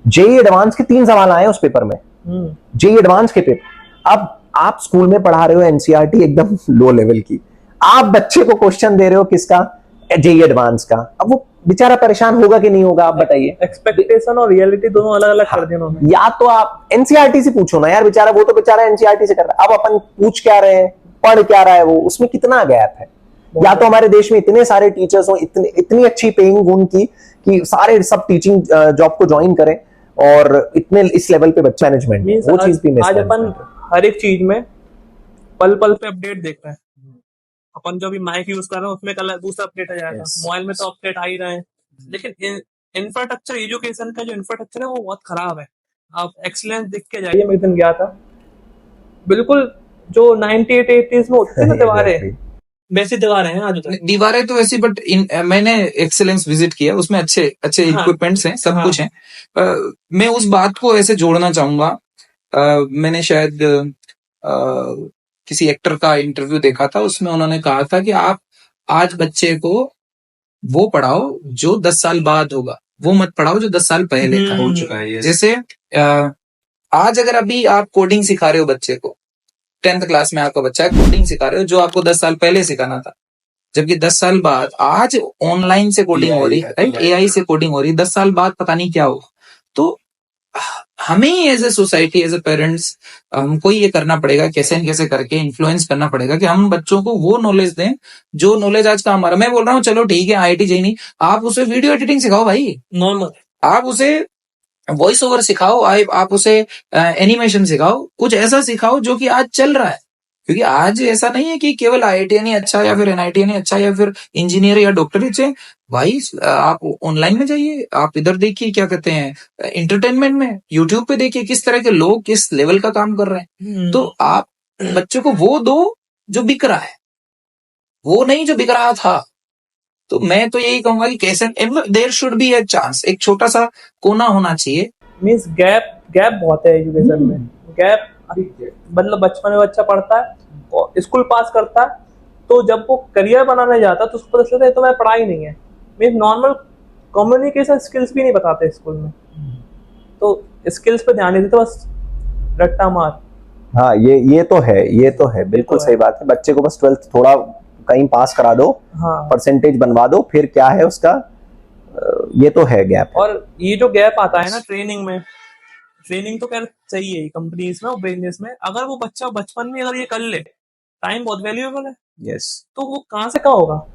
जेई एडवांस के 3 सवाल आए उस पेपर में, जेई एडवांस के पेपर। अब आप स्कूल में पढ़ा रहे हो एनसीईआरटी एकदम लो लेवल की, आप बच्चे को क्वेश्चन दे रहे हो किसका, जेई एडवांस का। अब वो बेचारा परेशान होगा कि नहीं होगा, आप बताइए। एक्सपेक्टेशन और रियलिटी दोनों अलग अलग कर दिए उन्होंने। या तो आप एनसीईआरटी से पूछो ना यार, बेचारा वो तो बेचारा एनसीईआरटी से कर रहा है, अब अपन पूछ क्या रहे हैं, पढ़ क्या रहा है वो, उसमें कितना गैप है। या तो हमारे देश में इतने सारे टीचर्स हो, इतनी अच्छी पेइंग उनकी कि सारे सब टीचिंग जॉब को ज्वाइन करें, और इतने इस लेवल पे बच्चा मैनेजमेंट, वो चीज भी आज अपन हर एक चीज में पल पल पे अपडेट देख रहे हैं। अपन जो भी माइक यूज कर रहे हैं उसमें कल दूसरा अपडेट आ जाएगा, मोबाइल में तो अपडेट आ ही रहे हैं, लेकिन इंफ्रास्ट्रक्चर, एजुकेशन का जो इंफ्रास्ट्रक्चर है वो बहुत खराब है। आप एक्सीलेंस देख के जाइए, मैं एक दिन गया था, बिल्कुल जो 98-80s में होती थी ना दीवारें, वैसी दीवारें हैं आज तक। दीवारें तो वैसी, बट मैंने एक्सेलेंस विजिट किया, उसमें अच्छे अच्छे इक्विपमेंट्स हैं, सब कुछ है। मैं उस बात को ऐसे जोड़ना चाहूंगा, मैंने शायद किसी एक्टर का इंटरव्यू देखा था, उसमें उन्होंने कहा था कि आप आज बच्चे को वो पढ़ाओ जो 10 साल बाद होगा, वो मत पढ़ाओ जो 10 साल पहले का हो चुका है। जैसे आज अगर अभी आप कोडिंग सिखा रहे हो बच्चे को, 10th क्लास में आपका बच्चा है, कोडिंग सिखा रहे हो जो आपको 10 साल पहले सिखाना था, जबकि 10 साल बाद आज ऑनलाइन से कोडिंग हो रही है, राइट, एआई से कोडिंग हो रही है, 10 साल बाद पता नहीं क्या होगा। तो हमें as a society, as a parents, हमको ये करना पड़ेगा, कैसे न कैसे करके इन्फ्लुएंस करना पड़ेगा कि हम बच्चों को वो नॉलेज दें जो नॉलेज आज का हमारा। मैं बोल रहा हूँ चलो ठीक है आईआईटी जेई नहीं, आप उसे वीडियो एडिटिंग सिखाओ भाई, नॉर्मल, आप उसे वॉइस ओवर सिखाओ, आप उसे एनिमेशन सिखाओ, कुछ ऐसा सिखाओ जो कि आज चल रहा है। क्योंकि आज ऐसा नहीं है कि केवल आईआईटीएन ही अच्छा या फिर एनआईटीएन ही अच्छा या फिर इंजीनियर या डॉक्टर ही अच्छे। भाई आप ऑनलाइन में जाइए, आप इधर देखिए क्या कहते हैं एंटरटेनमेंट में, यूट्यूब पे देखिए किस तरह के लोग किस लेवल का काम कर रहे हैं। तो आप बच्चों को वो दो जो बिक रहा है, वो नहीं जो बिक रहा था। तो मैं तो यही कहूंगा कि कैसे there should be a chance, एक छोटा सा कोना होना चाहिए। मींस गैप बहुत है एजुकेशन में, गैप, मतलब बचपन में बच्चा पढ़ता है और स्कूल पास करता है, तो जब वो करियर बनाने जाता है तो उसको पता चलता है तो मैं पढ़ाई नहीं है, मींस नॉर्मल कम्युनिकेशन स्किल्स भी नहीं बताते स्कूल में, तो स्किल्स पे ध्यान नहीं देते, बस रट्टा मार। हाँ ये तो है, बिल्कुल सही बात है। बच्चे को बस 12th थोड़ा कहीं पास करा दो, परसेंटेज बनवा दो, फिर क्या है उसका, ये तो है गैप। और ये जो गैप आता है ना ट्रेनिंग में, ट्रेनिंग तो खैर चाहिए कंपनीज में और बिजनेस में, अगर वो बच्चा बचपन में अगर ये कर ले, टाइम बहुत वैल्यूएबल है, यस, तो वो कहाँ से कहाँ होगा।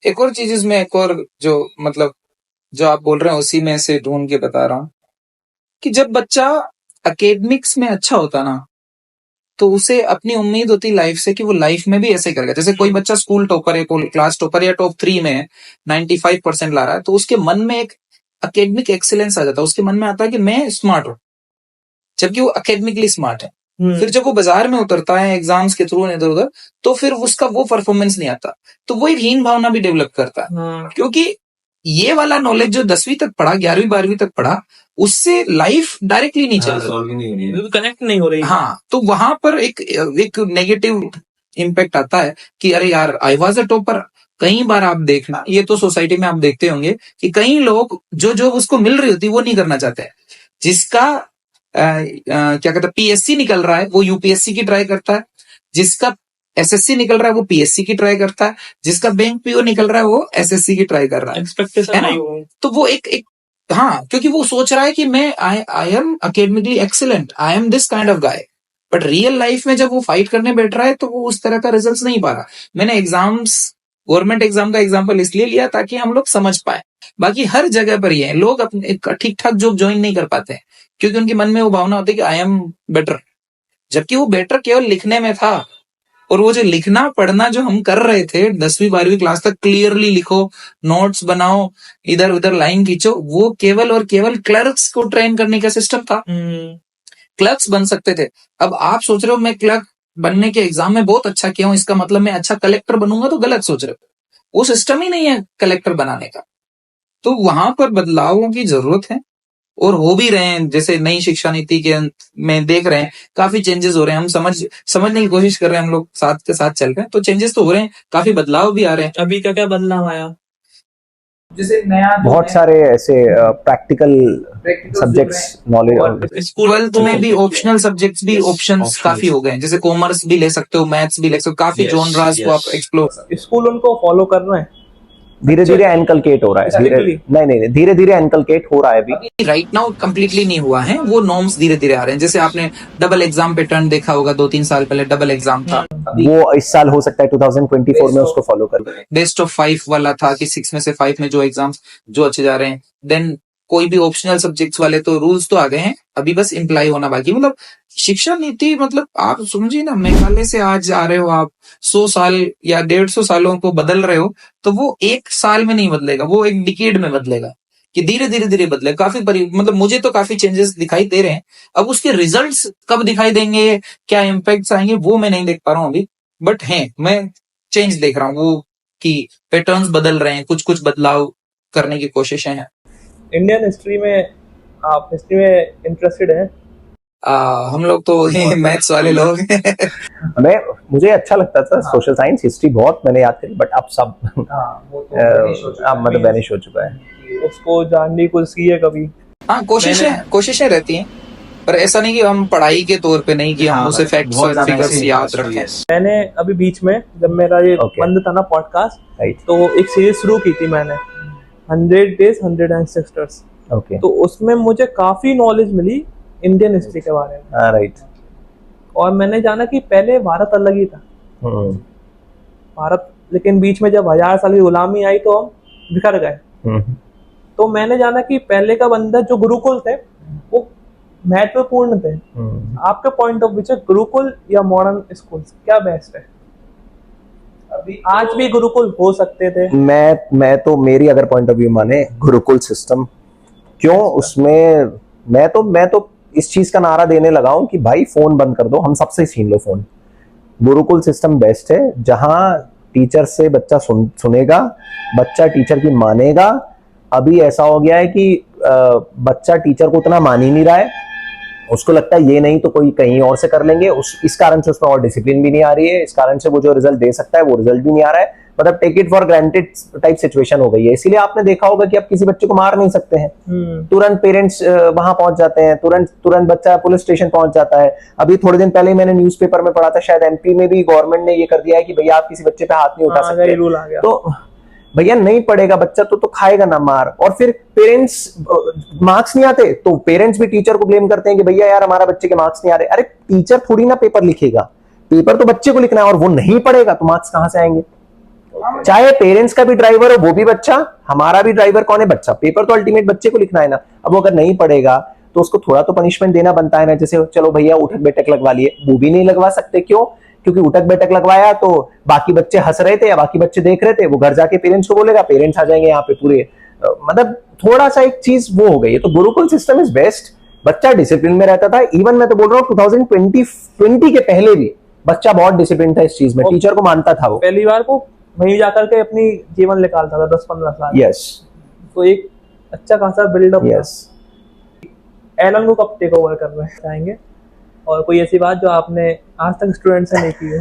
एक और चीज इसमें, एक और जो मतलब जो आप बोल रहे हैं उसी में से ढूंढ के बता रहा हूँ कि जब बच्चा एकेडमिक्स में अच्छा होता ना, तो उसे अपनी उम्मीद होती लाइफ से कि वो लाइफ में भी ऐसे करेगा। जैसे कोई बच्चा स्कूल टॉपर है, क्लास टॉपर या टॉप 3 में है, 95% ला रहा है, तो उसके मन में एक एकेडमिक एक्सीलेंस आ जाता है, उसके मन में आता है कि मैं स्मार्ट हूं, जबकि वो एकेडमिकली स्मार्ट है। फिर जब वो बाजार में उतरता है एग्जाम्स के थ्रू इधर उधर, तो फिर उसका वो परफॉर्मेंस नहीं आता, तो वो एक हीन भावना भी डेवलप करता है। क्योंकि ये वाला नॉलेज जो 10वीं तक पढ़ा, 11वीं 12वीं तक पढ़ा, उससे लाइफ डायरेक्टली नहीं चल रही, कनेक्ट नहीं हो रही। हाँ, तो वहां पर एक नेगेटिव इम्पैक्ट आता है कि अरे यार आई वॉज अ टॉपर। कई बार आप देखना, ये तो सोसाइटी में आप देखते होंगे कि कई लोग जो उसको मिल रही होती वो नहीं करना चाहते हैं। जिसका क्या कहते हैं पीएससी निकल रहा है वो यूपीएससी की ट्राई करता है, जिसका एसएससी निकल रहा है वो पीएससी की ट्राई करता है, जिसका बैंक पीओ निकल रहा है वो एसएससी की ट्राई कर रहा है। एक्सपेक्टेशन नहीं हो। तो वो एक हाँ, क्योंकि वो सोच रहा है कि मैं I am academically excellent, I am this kind of guy. But real life में जब वो फाइट करने बैठ रहा है तो वो उस तरह का रिजल्ट नहीं पा रहा। मैंने एग्जाम्स, गवर्नमेंट एग्जाम का एग्जाम्पल इसलिए लिया ताकि हम लोग समझ पाए। बाकी हर जगह पर ये लोग अपने ठीक ठाक जॉब ज्वाइन नहीं कर पाते हैं क्योंकि उनके मन में वो भावना होती है कि आई एम बेटर, जबकि वो बेटर केवल लिखने में था। और वो जो लिखना पढ़ना जो हम कर रहे थे 10वीं 12वीं क्लास तक, क्लियरली लिखो, नोट्स बनाओ, इधर उधर लाइन खींचो, वो केवल और केवल क्लर्क्स को ट्रेन करने का सिस्टम था। क्लर्क्स बन सकते थे। अब आप सोच रहे हो मैं क्लर्क बनने के एग्जाम में बहुत अच्छा किया हूं, इसका मतलब मैं अच्छा कलेक्टर बनूंगा, तो गलत सोच रहे हो। वो सिस्टम ही नहीं है कलेक्टर बनाने का। तो वहां पर बदलावों की जरूरत है और हो भी रहे हैं। जैसे नई शिक्षा नीति के में देख रहे हैं काफी चेंजेस हो रहे हैं। हम समझने की कोशिश कर रहे हैं, हम लोग साथ के साथ चल रहे हैं, तो चेंजेस तो हो रहे हैं, काफी बदलाव भी आ रहे हैं। अभी क्या क्या बदलाव आया? जैसे नया बहुत सारे ऐसे प्रैक्टिकल सब्जेक्ट्स नॉलेज। ट्वेल्थ में भी ऑप्शनल सब्जेक्ट्स भी ऑप्शंस काफी हो गए हैं। जैसे कॉमर्स भी ले सकते हो, मैथ्स भी ले सकते हो, काफी जॉनरास को आप एक्सप्लोर। स्कूल उनको फॉलो कर रहे हैं, धीरे धीरे एनकलकेट हो रहा है। नहीं धीरे धीरे एनकलकेट हो रहा है अभी। राइट नाउ कंप्लीटली नहीं हुआ है, वो नॉर्म्स धीरे धीरे आ रहे हैं। जैसे आपने डबल एग्जाम पैटर्न देखा होगा, 2-3 साल पहले डबल एग्जाम था, वो इस साल हो सकता है 2024 में उसको फॉलो कर। बेस्ट ऑफ 5 वाला था कि 6 में से 5 में जो एग्जाम्स जो अच्छे जा रहे हैं। देन कोई भी ऑप्शनल सब्जेक्ट्स वाले तो रूल्स तो आ गए हैं, अभी बस इम्प्लाई होना बाकी। मतलब शिक्षा नीति, मतलब आप समझिए ना, मेघालय से आज आ रहे हो आप, 100 साल या 150 सालों को बदल रहे हो, तो वो एक साल में नहीं बदलेगा, वो एक डिकेड में बदलेगा, कि धीरे धीरे बदलेगा। काफी मतलब मुझे तो काफी चेंजेस दिखाई दे रहे हैं। अब उसके रिजल्ट्स कब दिखाई देंगे, क्या इम्पैक्ट्स आएंगे, वो मैं नहीं देख पा रहा हूँ अभी। बट है, मैं चेंज देख रहा हूँ, वो कि पैटर्न्स बदल रहे हैं, कुछ कुछ बदलाव करने की कोशिशें हैं। इंडियन हिस्ट्री में आप हिस्ट्री में इंटरेस्टेड हैं? हम लोग तो मैथ्स वाले लोग मुझे अच्छा लगता था सोशल साइंस, हिस्ट्री बहुत मैंने याद करी, बट अब सब अब मतलब वैनिश हो चुका है। उसको जानने की कोशिश की है कभी? हाँ, कोशिशें रहती हैं, पर ऐसा नहीं कि हम पढ़ाई के तौर पे नहीं, कि हम उसे फैक्ट्स और फिगर्स याद रखें। मैंने अभी बीच में जब मेरा ये बंद था ना पॉडकास्ट, तो एक सीरीज शुरू की थी मैंने, 100 Days 100 Ancestors। तो उसमें मुझे काफी नॉलेज मिली इंडियन हिस्ट्री के बारे में। राइट। और मैंने जाना कि पहले भारत अलग ही था, भारत, लेकिन बीच में जब 1000 साल की गुलामी आई तो हम बिखर गए। तो मैंने जाना कि पहले का बंदा जो गुरुकुल थे वो महत्वपूर्ण थे। आपके पॉइंट ऑफ व्यू से गुरुकुल या मॉडर्न स्कूल क्या बेस्ट है? अभी आज भी गुरुकुल हो सकते थे। मैं तो मेरी अगर पॉइंट ऑफ व्यू माने गुरुकुल सिस्टम, क्यों उसमें मैं तो इस चीज का नारा देने लगा हूं कि भाई फोन बंद कर दो, हम सबसे छीन लो फोन। गुरुकुल सिस्टम बेस्ट है, जहां टीचर से बच्चा सुनेगा, बच्चा टीचर की मानेगा। अभी ऐसा हो गया है कि बच्चा टीचर को उतना मान ही नहीं रहा है, उसको लगता है ये नहीं तो कोई कहीं और से कर लेंगे। इस कारण से उसमें और डिसिप्लिन भी नहीं आ रही है, इस कारण से वो जो रिजल्ट दे सकता है वो रिजल्ट भी नहीं आ रहा है। मतलब take it for granted type situation हो गई है। इसीलिए आपने देखा होगा कि आप किसी बच्चे को मार नहीं सकते हैं, तुरंत पेरेंट्स वहां पहुंच जाते हैं, तुरंत बच्चा पुलिस स्टेशन पहुंच जाता है। अभी थोड़े दिन पहले मैंने न्यूज़पेपर में पढ़ा था, शायद एमपी में भी गवर्नमेंट ने ये कर दिया है कि भैया आप किसी बच्चे पे हाथ नहीं उठा सकते। रूल आ गया। तो भैया नहीं पढ़ेगा बच्चा तो खाएगा ना मार। और फिर पेरेंट्स, मार्क्स नहीं आते तो पेरेंट्स भी टीचर को ब्लेम करते हैं कि भैया यार हमारा बच्चे के मार्क्स नहीं आ रहे। अरे टीचर थोड़ी ना पेपर लिखेगा, पेपर तो बच्चे को लिखना है, और वो नहीं पढ़ेगा तो मार्क्स कहां से आएंगे? चाहे पेरेंट्स का भी ड्राइवर हो वो भी बच्चा, हमारा भी ड्राइवर कौन है? बच्चा। पेपर तो अल्टीमेट बच्चे को लिखना है ना। अब वो अगर नहीं पढ़ेगा तो उसको थोड़ा तो पनिशमेंट देना बनता है ना। जैसे चलो भैया उठक बैठक लगवा लिए, वो भी नहीं लगवा सकते। क्यों? क्योंकि उठक बैठक लगवाया तो बाकी बच्चे हंस रहे थे या बाकी बच्चे देख रहे थे, वो घर जाके पेरेंट्स को बोलेगा, पेरेंट्स आ जाएंगे यहाँ पे पूरे। मतलब थोड़ा सा एक चीज वो हो गई है। तो गुरुकुल सिस्टम इज बेस्ट, बच्चा डिसिप्लिन में रहता था। इवन मैं तो बोल रहा हूँ 2020 के पहले भी बच्चा बहुत डिसिप्लिन था इस चीज में, टीचर को मानता था। वो पहली बार को वहीं जाकर के अपनी जीवन निकालता था 10-15 साल। यस। तो एक अच्छा खासा बिल्डअप। यस। एलन को कब टेक ओवर कर रहे हैं चाहेंगे? और कोई ऐसी बात जो आपने आज तक स्टूडेंट से नहीं की है?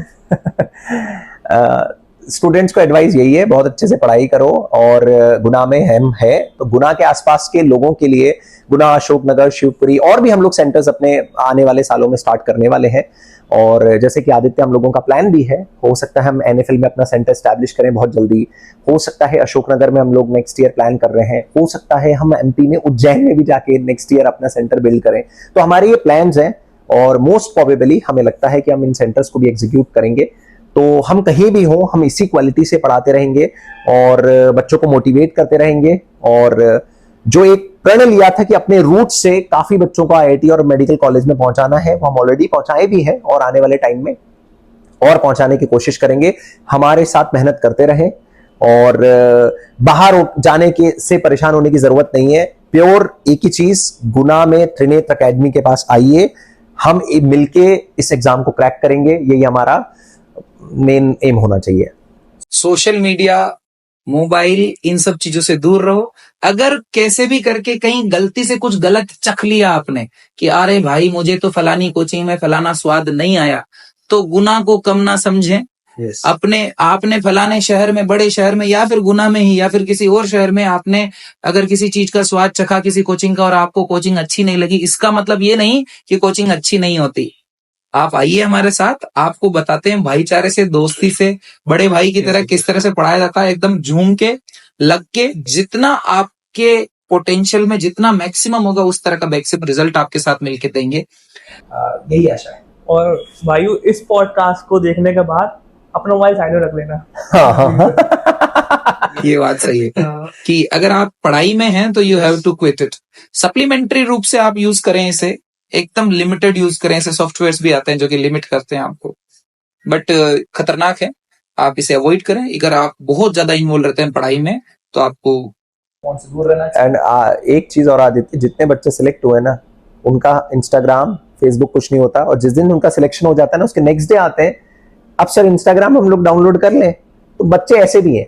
स्टूडेंट्स को एडवाइस यही है, बहुत अच्छे से पढ़ाई करो, और गुना में हम है तो गुना के आसपास के लोगों के लिए गुना, अशोकनगर, शिवपुरी और भी हम लोग सेंटर्स अपने आने वाले सालों में स्टार्ट करने वाले हैं। और जैसे कि आदित्य, हम लोगों का प्लान भी है, हो सकता है हम एनएफएल में अपना सेंटर स्टैब्लिश करें बहुत जल्दी, हो सकता है अशोकनगर में हम लोग नेक्स्ट ईयर प्लान कर रहे हैं, हो सकता है हम एमपी में उज्जैन में भी जाके नेक्स्ट ईयर अपना सेंटर बिल्ड करें। तो हमारे ये प्लान्स हैं और मोस्ट प्रोबेबली हमें लगता है कि हम इन सेंटर्स को भी एग्जीक्यूट करेंगे। तो हम कहीं भी हो, हम इसी क्वालिटी से पढ़ाते रहेंगे और बच्चों को मोटिवेट करते रहेंगे। और जो एक प्रण लिया था कि अपने रूट से काफी बच्चों को आईआईटी और मेडिकल कॉलेज में पहुंचाना है, वो हम ऑलरेडी पहुंचाए भी हैं और आने वाले टाइम में और पहुंचाने की कोशिश करेंगे। हमारे साथ मेहनत करते रहें और बाहर जाने के से परेशान होने की जरूरत नहीं है। प्योर एक ही चीज, गुना में त्रिनेत्र एकेडमी के पास आइए, हम मिलके इस एग्जाम को क्रैक करेंगे, यही हमारा मेन एम होना चाहिए। सोशल मीडिया, मोबाइल, इन सब चीजों से दूर रहो। अगर कैसे भी करके कहीं गलती से कुछ गलत चख लिया आपने कि अरे भाई मुझे तो फलानी कोचिंग में फलाना स्वाद नहीं आया, तो गुना को कम ना समझें। Yes. आपने फलाने शहर में, बड़े शहर में या फिर गुना में ही या फिर किसी और शहर में आपने अगर किसी चीज का स्वाद चखा किसी कोचिंग का और आपको कोचिंग अच्छी नहीं लगी, इसका मतलब ये नहीं कि कोचिंग अच्छी नहीं होती। आप आइए हमारे साथ, आपको बताते हैं भाईचारे से, दोस्ती से, बड़े भाई की तरह किस तरह से पढ़ाया जाता है, एकदम झूम के, लग के, जितना आपके पोटेंशियल में जितना मैक्सिमम होगा उस तरह का मैक्सिमम रिजल्ट आपके साथ मिलके देंगे, यही आशा है। और भाइयों, इस पॉडकास्ट को देखने के बाद अपना मोबाइल साइड में रख लेना। ये बात सही है कि अगर आप पढ़ाई में हैं तो you have to quit it. Supplementary रूप से आप यूज करें इसे, एकदम लिमिटेड यूज करें। ऐसे सॉफ्टवेयर्स भी आते हैं जो कि लिमिट करते हैं आपको, बट खतरनाक है, आप इसे अवॉइड करें। अगर आप बहुत ज्यादा इन्वॉल्व रहते हैं पढ़ाई में तो आपको फोन से दूर रहना चाहिए। एंड एक चीज और आदित्य, जितने बच्चे सिलेक्ट हुए ना, उनका इंस्टाग्राम, फेसबुक कुछ नहीं होता, और जिस दिन उनका सिलेक्शन हो जाता है ना, उसके नेक्स्ट डे आते हैं, अब सर इंस्टाग्राम हम लोग डाउनलोड कर लें। तो बच्चे ऐसे भी हैं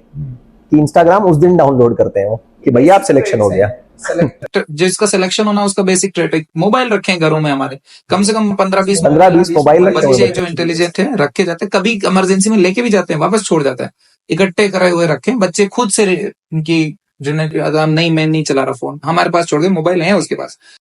कि इंस्टाग्राम उस दिन डाउनलोड करते हैं कि भैया आप सिलेक्शन हो गया। जिसका सिलेक्शन होना उसका बेसिक ट्रेट, मोबाइल रखें घरों में हमारे, कम से कम 15-20 मोबाइल बच्चे जो इंटेलिजेंट है रखे जाते हैं, कभी इमरजेंसी में लेके भी जाते हैं, वापस छोड़ जाता है। इकट्ठे करे हुए रखें, बच्चे खुद से उनकी जिन्हें नहीं, मैं नहीं चला रहा फोन, हमारे पास छोड़ गए, मोबाइल है उसके पास।